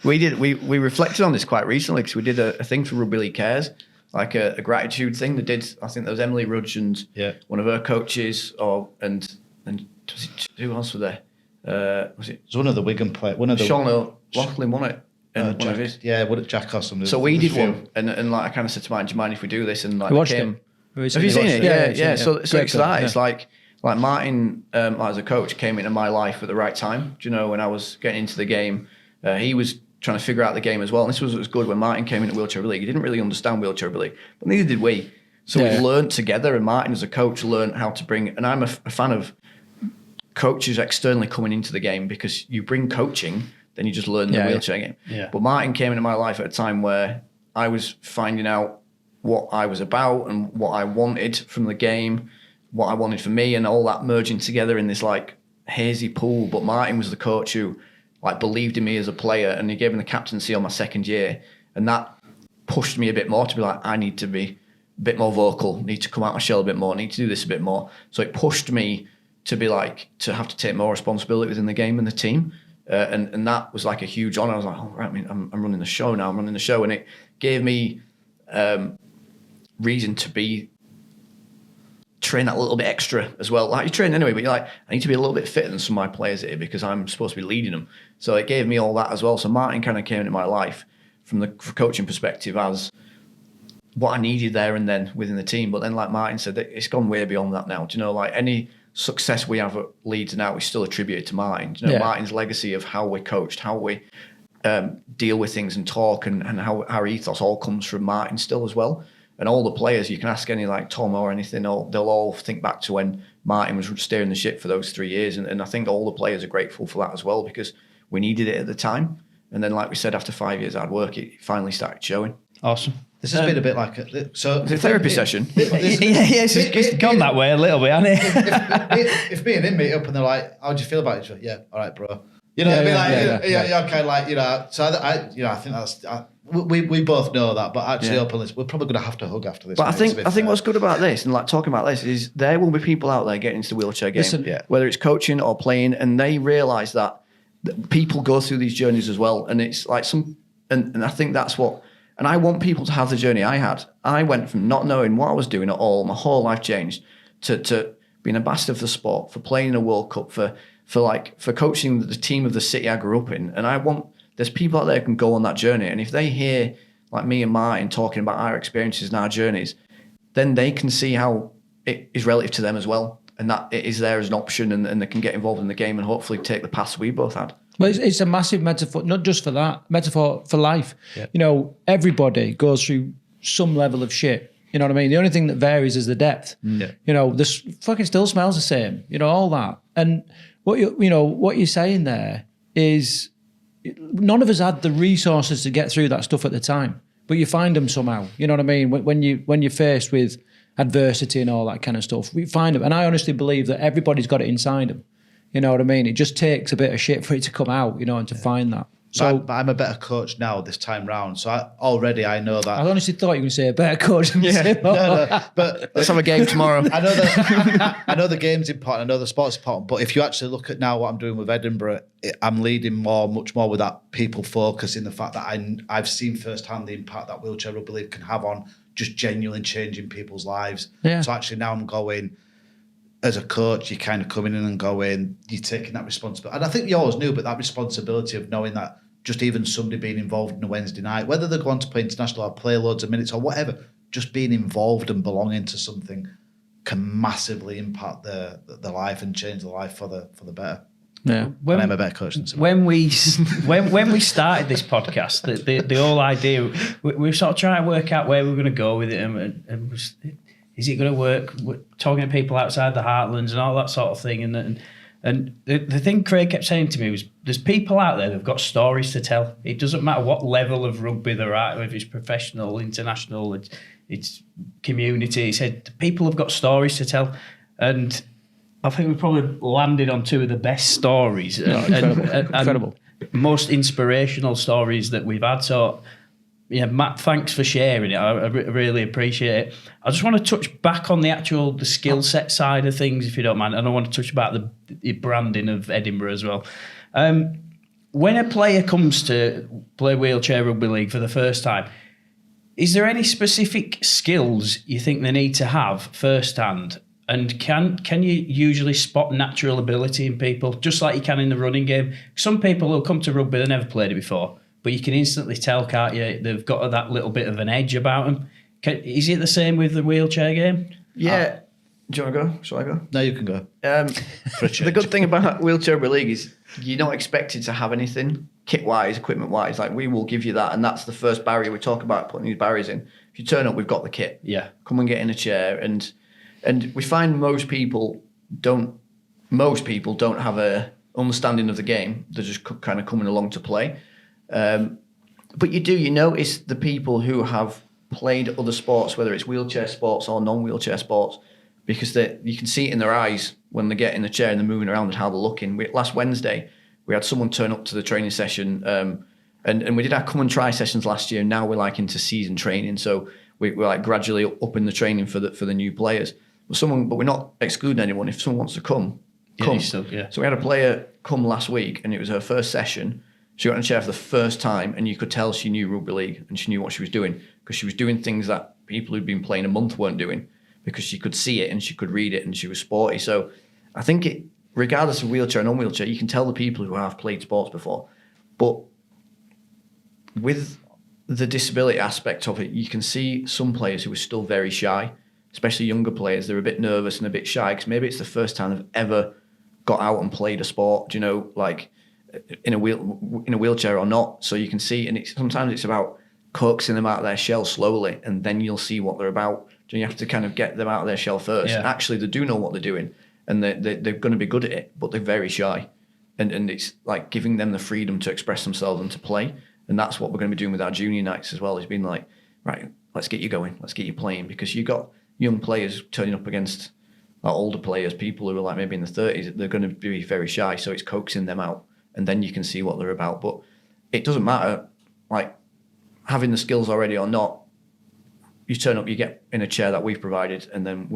We reflected on this quite recently because we did a thing for Rugby League Cares, like a gratitude thing. They did. I think there was Emily Rudge and one of her coaches, and who else were there? Was it? It was one of the Wigan players. One of the Sean Laughlin won it. And Jack, one of his. Yeah, what Jack or something. So we did one, and like I kind of said to Martin, do you mind if we do this? And like, watched it. Have you seen it? Yeah. So it's like Martin, as a coach, came into my life at the right time. Do you know, when I was getting into the game, he was trying to figure out the game as well. And this was good when Martin came into Wheelchair Rugby League. He didn't really understand Wheelchair Rugby League, but neither did we. So we learned together, and Martin as a coach learned how to bring, and I'm a fan of coaches externally coming into the game, because you bring coaching, then you just learn the wheelchair game. Yeah. But Martin came into my life at a time where I was finding out what I was about and what I wanted from the game, what I wanted for me, and all that merging together in this like hazy pool. But Martin was the coach who like believed in me as a player, and he gave me the captaincy on my second year, and that pushed me a bit more to be like, I need to be a bit more vocal, need to come out my shell a bit more, need to do this a bit more. So it pushed me to be like, to have to take more responsibility within the game and the team. And that was like a huge honor. I was like, oh, right, I mean, I'm running the show now. I'm running the show. And it gave me reason to train that a little bit extra as well. Like you train anyway, but you're like, I need to be a little bit fitter than some of my players here because I'm supposed to be leading them. So it gave me all that as well. So Martin kind of came into my life from the coaching perspective as what I needed there and then within the team. But then like Martin said, it's gone way beyond that now. Do you know, like any success we have at Leeds now is still attributed to Martin. You know, Martin's legacy of how we're coached, how we deal with things and talk, and how our ethos all comes from Martin still as well. And all the players, you can ask any like Tom or anything, they'll all think back to when Martin was steering the ship for those 3 years. And I think all the players are grateful for that as well, because we needed it at the time. And then, like we said, after 5 years hard work, it finally started showing. Awesome. This has been a bit like it's a therapy session. It's gone that way a little bit, hasn't it? If me and him meet up and they're like, how do you feel about it? Yeah, all right, bro. You know what I mean? Yeah. So I think that's we both know that, but actually, openly, we're probably going to have to hug after this. But I think what's good about this and like talking about this is there will be people out there getting into the wheelchair game, whether it's coaching or playing, and they realise that people go through these journeys as well, and it's like and I think that's what. And I want people to have the journey I had. I went from not knowing what I was doing at all, my whole life changed, to being ambassador for the sport, for playing in a World Cup, for coaching the team of the city I grew up in. And there's people out there who can go on that journey. And if they hear like me and Martyn talking about our experiences and our journeys, then they can see how it is relative to them as well. And that it is there as an option, and they can get involved in the game and hopefully take the paths we both had. Well, it's a massive metaphor, not just for that, metaphor for life. Yeah. You know, everybody goes through some level of shit. You know what I mean? The only thing that varies is the depth. Yeah. You know, this fucking still smells the same. You know, all that. And what you're saying there is none of us had the resources to get through that stuff at the time, but you find them somehow. You know what I mean? When you're faced with adversity and all that kind of stuff, we find them. And I honestly believe that everybody's got it inside them. You know what I mean? It just takes a bit of shit for it to come out, you know, and to find that. So but I'm a better coach now this time round. So I know that. I honestly thought you were going to say a better coach. But let's have a game tomorrow. I know the game's important. I know the sport's important. But if you actually look at now what I'm doing with Edinburgh, I'm leading much more with that people focus in the fact that I've seen firsthand the impact that Wheelchair Rugby League can have on just genuinely changing people's lives. Yeah. So actually now I'm going, as a coach, you're kind of coming in and going, you're taking that responsibility. And I think you always knew, but that responsibility of knowing that just even somebody being involved in a Wednesday night, whether they're going to play international or play loads of minutes or whatever, just being involved and belonging to something can massively impact their life and change their life for the better. Yeah, and I'm a better coach than when we started this podcast, the whole idea, we were sort of trying to work out where we were going to go with it, and is it going to work? We're talking to people outside the heartlands and all that sort of thing, and the thing Craig kept saying to me was, there's people out there that've got stories to tell. It doesn't matter what level of rugby they're at, if it's professional, international, it's community. He said people have got stories to tell, and I think we probably landed on two of the best stories, incredible, most inspirational stories that we've had. So, yeah, Matt, thanks for sharing it. I really appreciate it. I just want to touch back on the skill set side of things, if you don't mind, and I want to touch about the branding of Edinburgh as well. When a player comes to play Wheelchair Rugby League for the first time, is there any specific skills you think they need to have firsthand? And can you usually spot natural ability in people, just like you can in the running game? Some people will come to rugby, they've never played it before, but you can instantly tell, can't you? They've got that little bit of an edge about them. Is it the same with the wheelchair game? Yeah. Do you want to go? Shall I go? No, you can go. The good thing about Wheelchair Rugby League is you're not expected to have anything kit-wise, equipment-wise. Like, we will give you that, and that's the first barrier we talk about, putting these barriers in. If you turn up, we've got the kit. Yeah. Come and get in a chair. And we find most people don't have a understanding of the game. They're just kind of coming along to play. But you notice the people who have played other sports, whether it's wheelchair sports or non-wheelchair sports, because you can see it in their eyes when they get in the chair and they're moving around and how they're looking. Last Wednesday, we had someone turn up to the training session, and we did our come and try sessions last year. Now we're like into season training, so we're like gradually upping the training for the new players. But we're not excluding anyone. If someone wants to come. So we had a player come last week, and it was her first session. She got in a chair for the first time, and you could tell she knew rugby league and she knew what she was doing, because she was doing things that people who'd been playing a month weren't doing, because she could see it and she could read it and she was sporty. So I think regardless of wheelchair or non-wheelchair, you can tell the people who have played sports before. But with the disability aspect of it, you can see some players who are still very shy, especially younger players. They're a bit nervous and a bit shy because maybe it's the first time they've ever got out and played a sport, like in a wheelchair or not. So you can see, and sometimes it's about coaxing them out of their shell slowly, and then you'll see what they're about. So you have to kind of get them out of their shell first. Yeah. Actually, they do know what they're doing, and they're going to be good at it, but they're very shy. And it's like giving them the freedom to express themselves and to play. And that's what we're going to be doing with our junior nights as well. It's been like, right, let's get you going. Let's get you playing, because you got young players turning up against older players, people who are like maybe in the 30s. They're going to be very shy. So it's coaxing them out and then you can see what they're about. But it doesn't matter, like having the skills already or not. You turn up, you get in a chair that we've provided, and then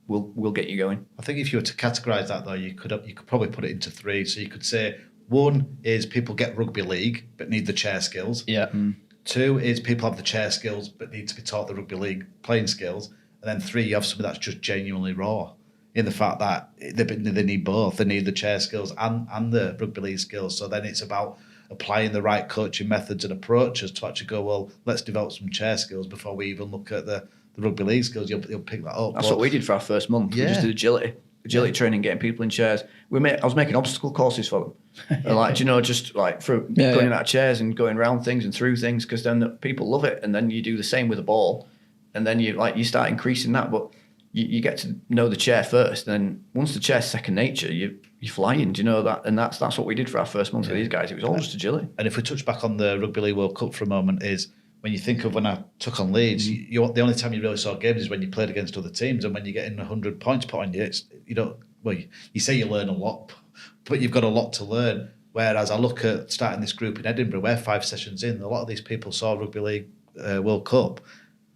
we'll get you going. I think if you were to categorise that though, you could probably put it into three. So you could say one is people get rugby league but need the chair skills. Yeah. Two is people have the chair skills but need to be taught the rugby league playing skills. And then three, you have something that's just genuinely raw in the fact that they need both. They need the chair skills and the rugby league skills. So then it's about applying the right coaching methods and approaches to actually go, well, let's develop some chair skills before we even look at the rugby league skills. You'll pick that up. That's what we did for our first month. Yeah. We just did agility training, getting people in chairs. I was making obstacle courses for them. And like, just like for going in out of chairs and going around things and through things, because then the people love it. And then you do the same with a ball, and then you start increasing that. But you get to know the chair first, and then once the chair's second nature, you're flying. Do you know that? And that's what we did for our first month with these guys. It was all just agility. And if we touch back on the Rugby League World Cup for a moment, is when you think of when I took on Leeds, the only time you really saw games is when you played against other teams, and when you're getting 100 points put on you, you say you learn a lot, but you've got a lot to learn. Whereas I look at starting this group in Edinburgh, we're 5 sessions in, a lot of these people saw Rugby League World Cup,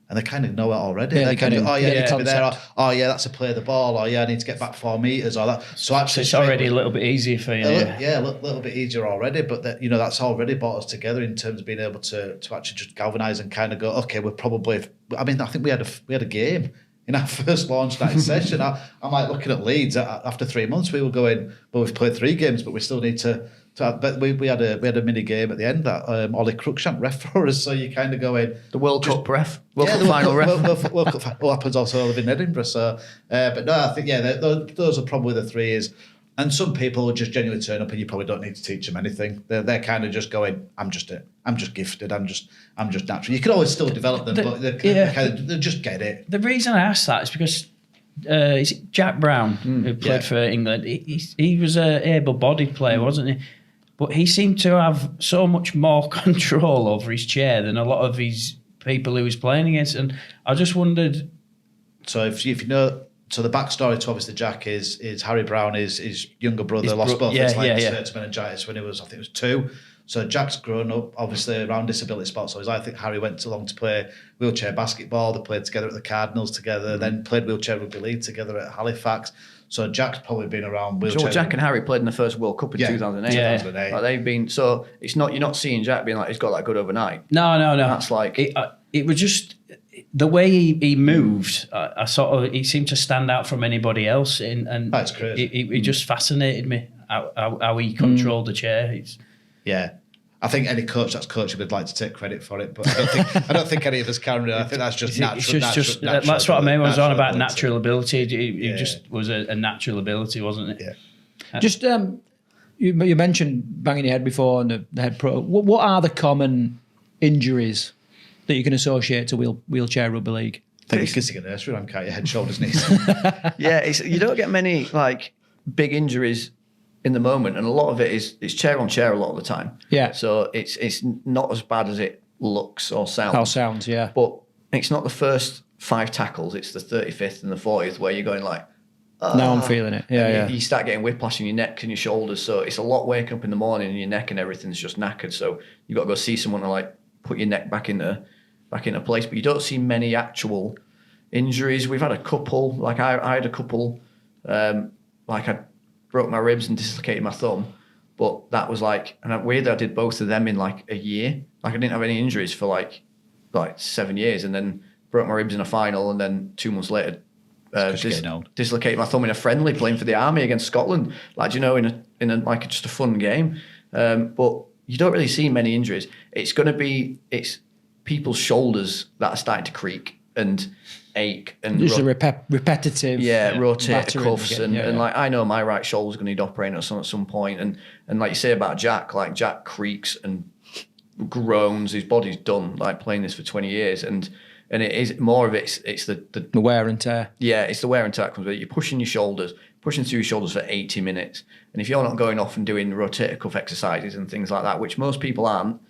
and they kind of know it already. Yeah, they kind of, I need to be there. concept. Or, that's a play the ball. Or I need to get back 4 metres. Or that. So actually, It's already a little bit easier for you. a little bit easier already. But that's already brought us together in terms of being able to actually just galvanise and kind of go, okay, we're probably. I mean, I think we had a game in our first launch night session. I'm like looking at Leeds after 3 months. We were going, well, we've played 3 games, but we still need to. But we had a mini game at the end that Ollie Cruikshank ref for us. So you kind of go in The World Cup ref. World Cup final ref. World Cup final happens also in Edinburgh. So, but no, I think those are probably the 3 is. And some people will just genuinely turn up, and you probably don't need to teach them anything. They're kind of just going, I'm just gifted. I'm just natural. You can always still develop them, but they just get it. The reason I asked that is because is it Jack Brown who played for England? He was an able-bodied player, wasn't he? But he seemed to have so much more control over his chair than a lot of his people who he was playing against. And I just wondered. So if you know, so the backstory to obviously Jack is Harry Brown, his younger brother lost both his legs to meningitis when he was, I think it was 2. So Jack's grown up obviously around disability sports. So I think Harry went along to play wheelchair basketball. They played together at the Cardinals together, then played wheelchair rugby league together at Halifax. So Jack's probably been around wheelchair. Sure, Jack and Harry played in the first World Cup in 2008. Yeah. 2008. Like they've been, so it's not, you're not seeing Jack being like, he's got that good overnight. No. That's like it was just the way he moved. I sort of, he seemed to stand out from anybody else, and That's crazy. It just fascinated me how he controlled the chair. Yeah. I think any coach that's coaching would like to take credit for it, but I don't think any of us can. I think that's just natural. Natural that's what I mean. When I was on about ability. natural ability. It just was a natural ability, wasn't it? Yeah. Just you mentioned banging your head before and the head pro. What are the common injuries that you can associate to wheelchair rugby league? I think it's kissing a nursery rhyme, can't you? Head, shoulders, knees. Yeah, you don't get many like big injuries in the moment, and a lot of it is chair on chair a lot of the time. Yeah. So it's not as bad as it looks or sounds. How sounds, yeah. But it's not the first 5 tackles, it's the 35th and the 40th where you're going like, Now I'm feeling it. Yeah. You start getting whiplash in your neck and your shoulders. So it's a lot waking up in the morning and your neck and everything's just knackered. So you've got to go see someone to like put your neck back into place. But you don't see many actual injuries. We've had a couple, like I had a couple, like I broke my ribs and dislocated my thumb. But that was like, and weirdly I did both of them in like a year. Like I didn't have any injuries for like 7 years, and then broke my ribs in a final, and then 2 months later dislocated my thumb in a friendly playing for the army against Scotland. Like, you know, in a like just a fun game. But you don't really see many injuries. It's people's shoulders that are starting to creak and ache and just a repetitive rotate the cuffs and like I know my right shoulder's going to need operating at some point, and like you say about Jack, like Jack creaks and groans, his body's done, like playing this for 20 years, and it is more of it's the wear and tear. Yeah, it's the wear and tear that comes with it. You're pushing through your shoulders for 80 minutes, and if you're not going off and doing rotator cuff exercises and things like that, which most people aren't,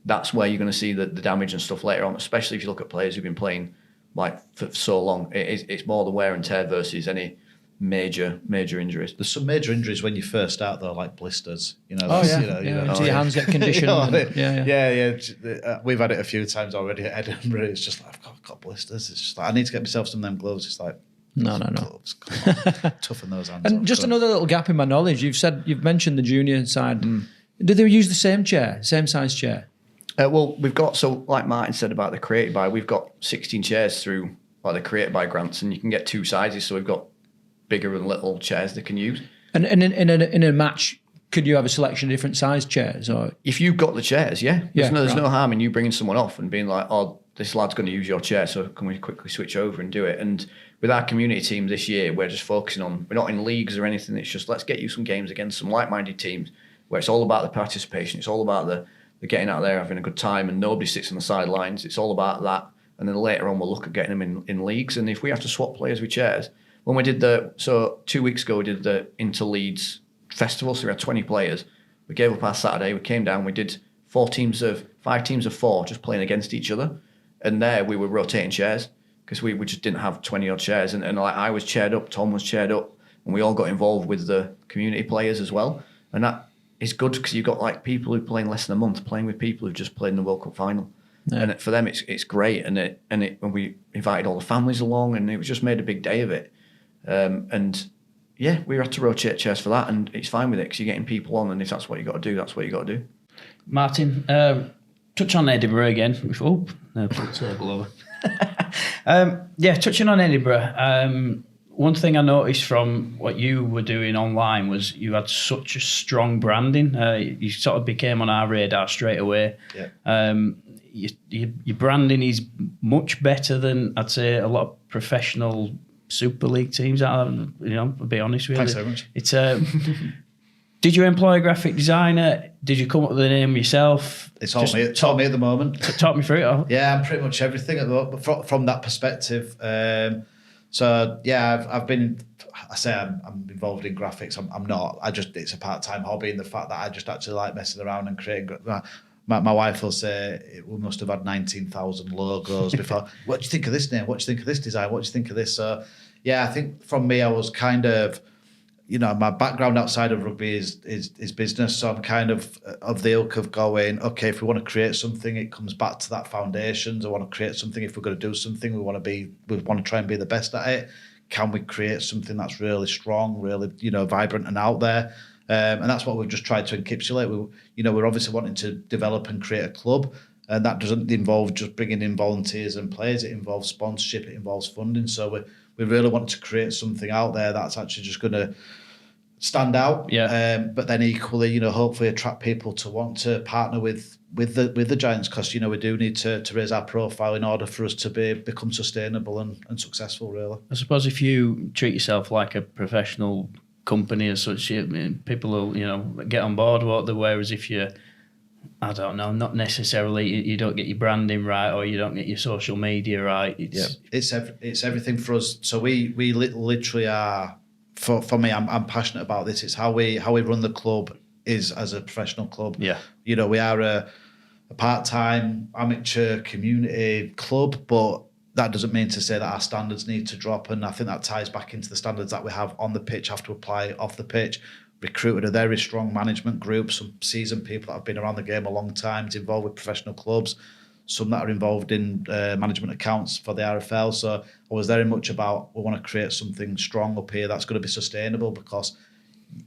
that's where you're going to see the damage and stuff later on, especially if you look at players who've been playing like for so long. It's more the wear and tear versus any major injuries. There's some major injuries when you first start though, like blisters. You know, Oh, that's, yeah. you know, Until your hands get conditioned. yeah. We've had it a few times already at Edinburgh. It's just like I've got blisters. It's just like I need to get myself some of them gloves. It's like No. gloves. Come on. Toughen those hands. And up. just another little gap in my knowledge. You've mentioned the junior side. Did they use the same size chair? Well, we've got, so like Martyn said about the Created By, we've got 16 chairs through like the Created By grants, and you can get 2 sizes. So we've got bigger and little chairs they can use. And in a match, could you have a selection of different size chairs? Or If you've got the chairs, yeah. There's no right. harm in you bringing someone off and being like, oh, this lad's going to use your chair, so can we quickly switch over and do it? And with our community team this year, we're just focusing on, we're not in leagues or anything. It's just, let's get you some games against some like-minded teams where it's all about the participation. It's all about the getting out there, having a good time, and nobody sits on the sidelines. It's all about that. And then later on, we'll look at getting them in leagues. And if we have to swap players with chairs, when we did 2 weeks ago, we did the Inter-Leeds Festival, so we had 20 players. We gave up our Saturday, we came down, we did 5 teams of 4 just playing against each other. And there we were rotating chairs because we just didn't have 20 odd chairs. And like I was chaired up, Tom was chaired up, and we all got involved with the community players as well. And that is good because you've got like people who are playing less than a month playing with people who've just played in the World Cup final. Yeah. And for them, it's great. And when we invited all the families along, and it was just made a big day of it. And yeah, we had to rotate chairs for that, and it's fine with it because you're getting people on, and if that's what you got to do, that's what you got to do. Martyn, touch on Edinburgh again. Oh, no, put the table over. Touching on Edinburgh. One thing I noticed from what you were doing online was you had such a strong branding. You sort of became on our radar straight away. Yeah. Your branding is much better than I'd say a lot of professional Super League teams. I'll be honest with you. Thanks so much. It's did you employ a graphic designer? Did you come up with the name yourself? It's all me. It's all me at the moment. Talk me through it. Yeah, I'm pretty much everything at the moment from that perspective. So yeah, I've been. I say I'm involved in graphics. I'm not. It's a part-time hobby, and the fact that I just actually like messing around and creating. My wife will say we must have had 19,000 logos before. What do you think of this name? What do you think of this design? What do you think of this? So yeah, I think from me, I was kind of, my background outside of rugby is business. So I'm kind of the ilk of going, okay, if we want to create something, it comes back to that foundations. I want to create something. If we're going to do something, we want to try and be the best at it. Can we create something that's really strong, really, vibrant and out there? And that's what we've just tried to encapsulate. We're obviously wanting to develop and create a club, and that doesn't involve just bringing in volunteers and players. It involves sponsorship, it involves funding. So we really want to create something out there that's actually just going to stand out. Yeah. But then equally, hopefully attract people to want to partner with the Giants, because we do need to raise our profile in order for us to become sustainable and successful. Really, I suppose if you treat yourself like a professional company as such, people will get on board what the whereas if you not necessarily you don't get your branding right or you don't get your social media right, it's everything for us. So we literally are, for me, I'm passionate about this. It's how we run the club is as a professional club. We are a part-time amateur community club, but that doesn't mean to say that our standards need to drop, and I think that ties back into the standards that we have on the pitch, have to apply off the pitch. Recruited a very strong management group, some seasoned people that have been around the game a long time, involved with professional clubs, some that are involved in management accounts for the RFL. So I was very much about, we want to create something strong up here that's going to be sustainable, because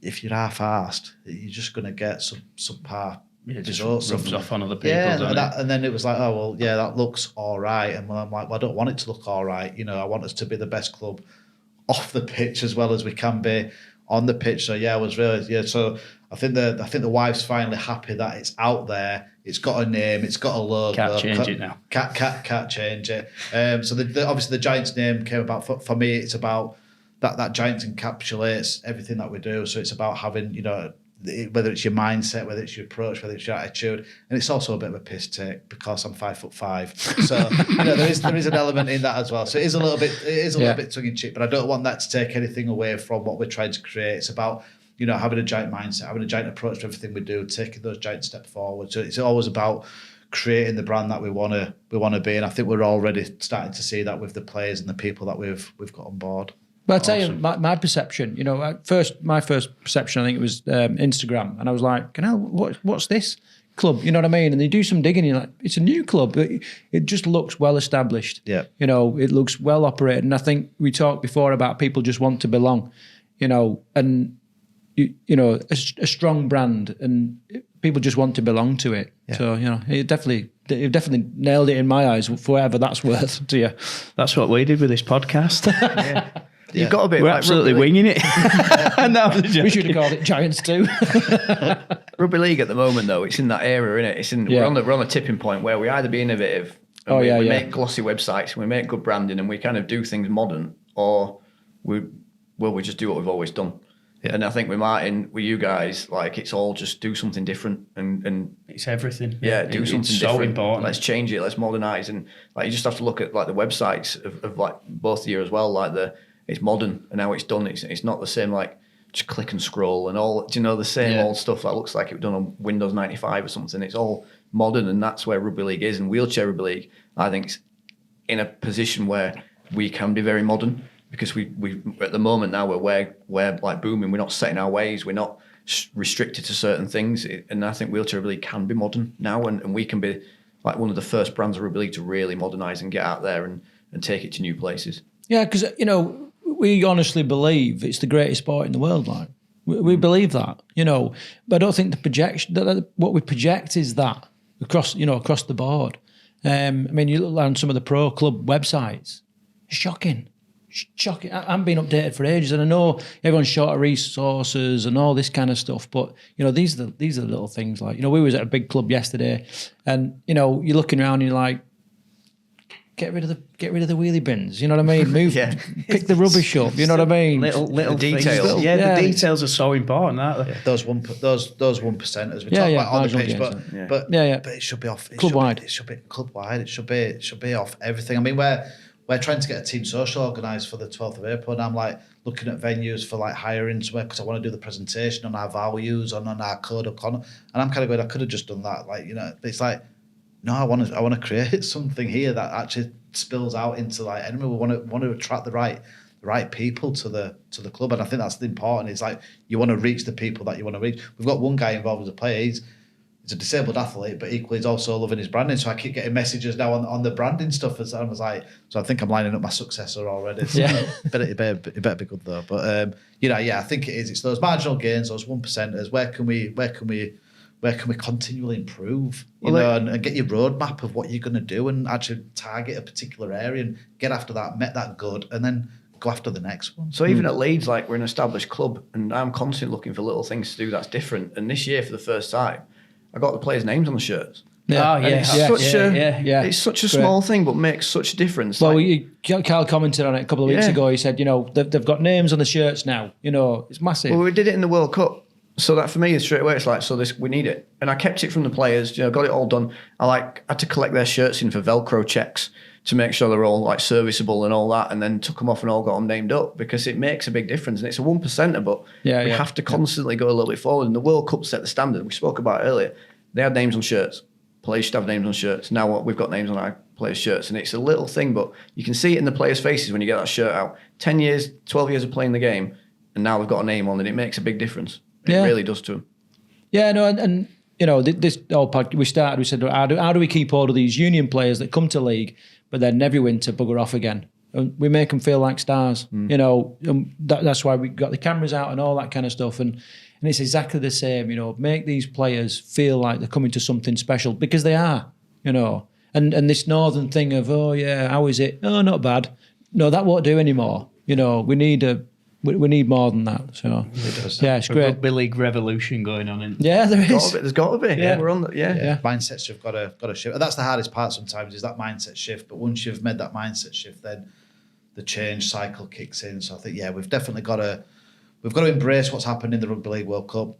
if you're half-arsed, you're just going to get some subpar results. Rubs off on other people, doesn't it? And then it was like, oh, well, yeah, that looks all right. And I'm like, well, I don't want it to look all right. I want us to be the best club off the pitch as well as we can be on the pitch. So, yeah, I was really, so I think the wife's finally happy that it's out there. It's got a name. It's got a logo. Can't change it now. Can't change it. So obviously the Giants name came about. For me, it's about that Giants encapsulates everything that we do. So it's about having, whether it's your mindset, whether it's your approach, whether it's your attitude, and it's also a bit of a piss take because I'm 5'5". So there is an element in that as well. So it is a little bit tongue in cheek, but I don't want that to take anything away from what we're trying to create. It's about having a Giant mindset, having a Giant approach to everything we do, taking those Giant steps forward. So it's always about creating the brand that we want to be, and I think we're already starting to see that with the players and the people that we've got on board. But I tell you, my perception, my first perception, I think it was Instagram, and I was like, what's this club? You know what I mean? And they do some digging, you're like, it's a new club. It just looks well established. Yeah. It looks well operated. And I think we talked before about people just want to belong, and a strong brand, and people just want to belong to it. Yeah. So, it definitely nailed it in my eyes, for whatever that's worth to you. That's what we did with this podcast. You've got a bit. We're like absolutely winging it. No, we should have called it Giants too. Rugby league at the moment, though, it's in that era, isn't it? We're on a tipping point where we either be innovative, and we make glossy websites, we make good branding, and we kind of do things modern, or we just do what we've always done. Yeah. And I think with Martyn, with you guys, like, it's all just do something different and it's everything. Yeah, do something it's different. So important. Let's change it. Let's modernise, and like you just have to look at like the websites of like both of you as well. Like it's modern and how it's done. It's not the same like just click and scroll and all. The same old stuff that looks like it was done on Windows 95 or something. It's all modern, and that's where rugby league is. And Wheelchair Rugby League, I think, is in a position where we can be very modern, because we at the moment now we're like booming. We're not set in our ways. We're not restricted to certain things. And I think Wheelchair Rugby League can be modern now, and we can be like one of the first brands of rugby league to really modernise and get out there and take it to new places. Yeah, because we honestly believe it's the greatest sport in the world. Like we believe that, but I don't think the projection that what we project is that across the board. I mean, you look on some of the pro club websites, shocking. I haven't been updated for ages, and I know everyone's short of resources and all this kind of stuff. But these are the little things. Like we was at a big club yesterday, and you're looking around and you're like, get rid of the wheelie bins. You know what I mean? Move, pick the rubbish up. You know what I mean? Little details. The details are so important, aren't they? Yeah. Those 1%ers we talk about on the pitch, but it should be off club wide. It should be club wide. It should be off everything. I mean, we're trying to get a team social organised for the 12th of April, and I'm like looking at venues for like hiring somewhere, because I want to do the presentation on our values and on our code of conduct. And I'm kind of going, I could have just done that, it's like, no, I want to create something here that actually spills out into like Edinburgh. We want to attract the right people to the club, and I think that's the important. It's like you want to reach the people that you want to reach. We've got one guy involved as a player. He's a disabled athlete, but equally he's also loving his branding. So I keep getting messages now on the branding stuff. And I was like, so I think I'm lining up my successor already. So it better be good though. But I think it is. It's those marginal gains, those 1%ers. Where can we continually improve? And get your roadmap of what you're going to do, and actually target a particular area and get after that, make that good, and then go after the next one. So even at Leeds, like, we're an established club, and I'm constantly looking for little things to do that's different. And this year, for the first time, I got the players' names on the shirts. Yeah. It's such a small thing, but makes such a difference. Well, Karl commented on it a couple of weeks ago. He said, they've got names on the shirts now. It's massive. Well, we did it in the World Cup. So that for me, straight away, it's like, we need it. And I kept it from the players, got it all done. I had to collect their shirts in for Velcro checks to make sure they're all like serviceable and all that, and then took them off and all got them named up, because it makes a big difference. And it's a 1%er, but we have to constantly go a little bit forward. And the World Cup set the standard. We spoke about it earlier. They had names on shirts. Players should have names on shirts. Now we've got names on our players' shirts, and it's a little thing, but you can see it in the players' faces when you get that shirt out. 10 years, 12 years of playing the game, and now they've got a name on it. It makes a big difference. It really does to them. Yeah, no, and this whole podcast, we said, how do we keep all of these union players that come to league, but then every winter bugger off again? And we make them feel like stars, that's why we got the cameras out and all that kind of stuff. And it's exactly the same, make these players feel like they're coming to something special, because they are, and this northern thing of, how is it? Oh, not bad. No, that won't do anymore. We need more than that. So it's great. Rugby league revolution going on. There is. There's got to be. Yeah, we're on the. Yeah. Mindsets have got to shift. That's the hardest part sometimes, is that mindset shift. But once you've made that mindset shift, then the change cycle kicks in. So I think we've definitely got to embrace what's happened in the Rugby League World Cup,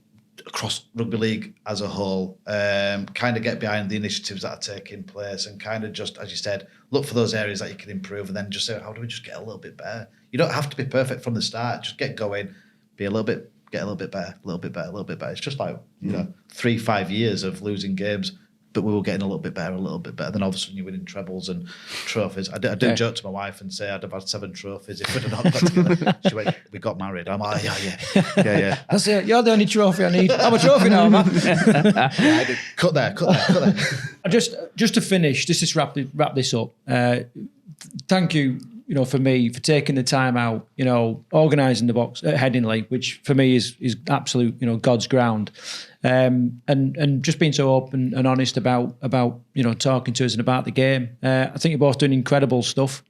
across rugby league as a whole. Kind of get behind the initiatives that are taking place, and kind of just, as you said, look for those areas that you can improve, and then just say, how do we just get a little bit better? You don't have to be perfect from the start. Just get going, get a little bit better. It's just like 3-5 years of losing games but we were getting a little bit better. Then all of a sudden you're winning trebles and trophies. I do joke to my wife and say I'd have had 7 trophies if we'd have not got together. She went, we got married. I'm like, yeah. That's it. You're the only trophy I need. I'm a trophy now, man. Cut there. Just to finish, just to wrap this up. Thank you, for me, for taking the time out, organising the box at Headingley, which for me is absolute, God's ground. And just being so open and honest about talking to us and about the game. I think you're both doing incredible stuff,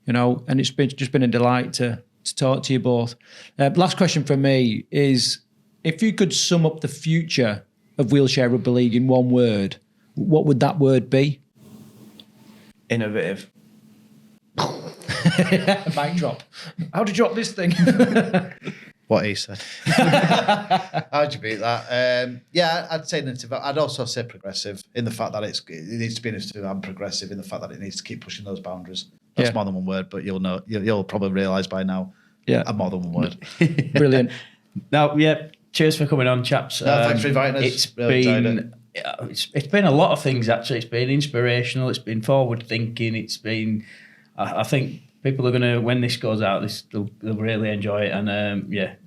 and it's been a delight to talk to you both. Last question from me is, if you could sum up the future of Wheelchair Rugby League in one word, what would that word be? Innovative. Mic drop. How'd you drop this thing? What he said. How'd you beat that? I'd say innovative. I'd also say progressive in the fact that it needs to be innovative and progressive in the fact that it needs to keep pushing those boundaries. That's more than one word, but you'll probably realise by now. Yeah, I'm more than one word. Brilliant. Now, cheers for coming on, chaps. Thanks for inviting us. It's been a lot of things actually. It's been inspirational. It's been forward thinking. It's been. I think people are going to, when this goes out, they'll really enjoy it. And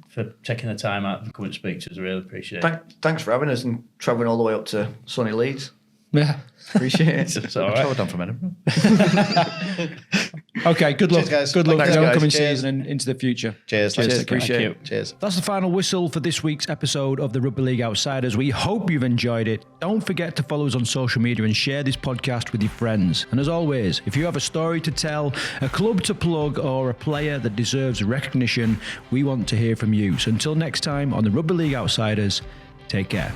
for taking the time out and coming to speak to us, I really appreciate it. Thanks for having us and travelling all the way up to sunny Leeds. Yeah. Appreciate it. It's all right. Travelled down from Edinburgh. Okay, good luck. Cheers, guys. Good luck Thanks, for the guys. oncoming Cheers. season and into the future. Cheers. Appreciate it. Cheers. That's the final whistle for this week's episode of the Rugby League Outsiders. We hope you've enjoyed it. Don't forget to follow us on social media and share this podcast with your friends. And as always, if you have a story to tell, a club to plug, or a player that deserves recognition, we want to hear from you. So until next time on the Rugby League Outsiders, take care.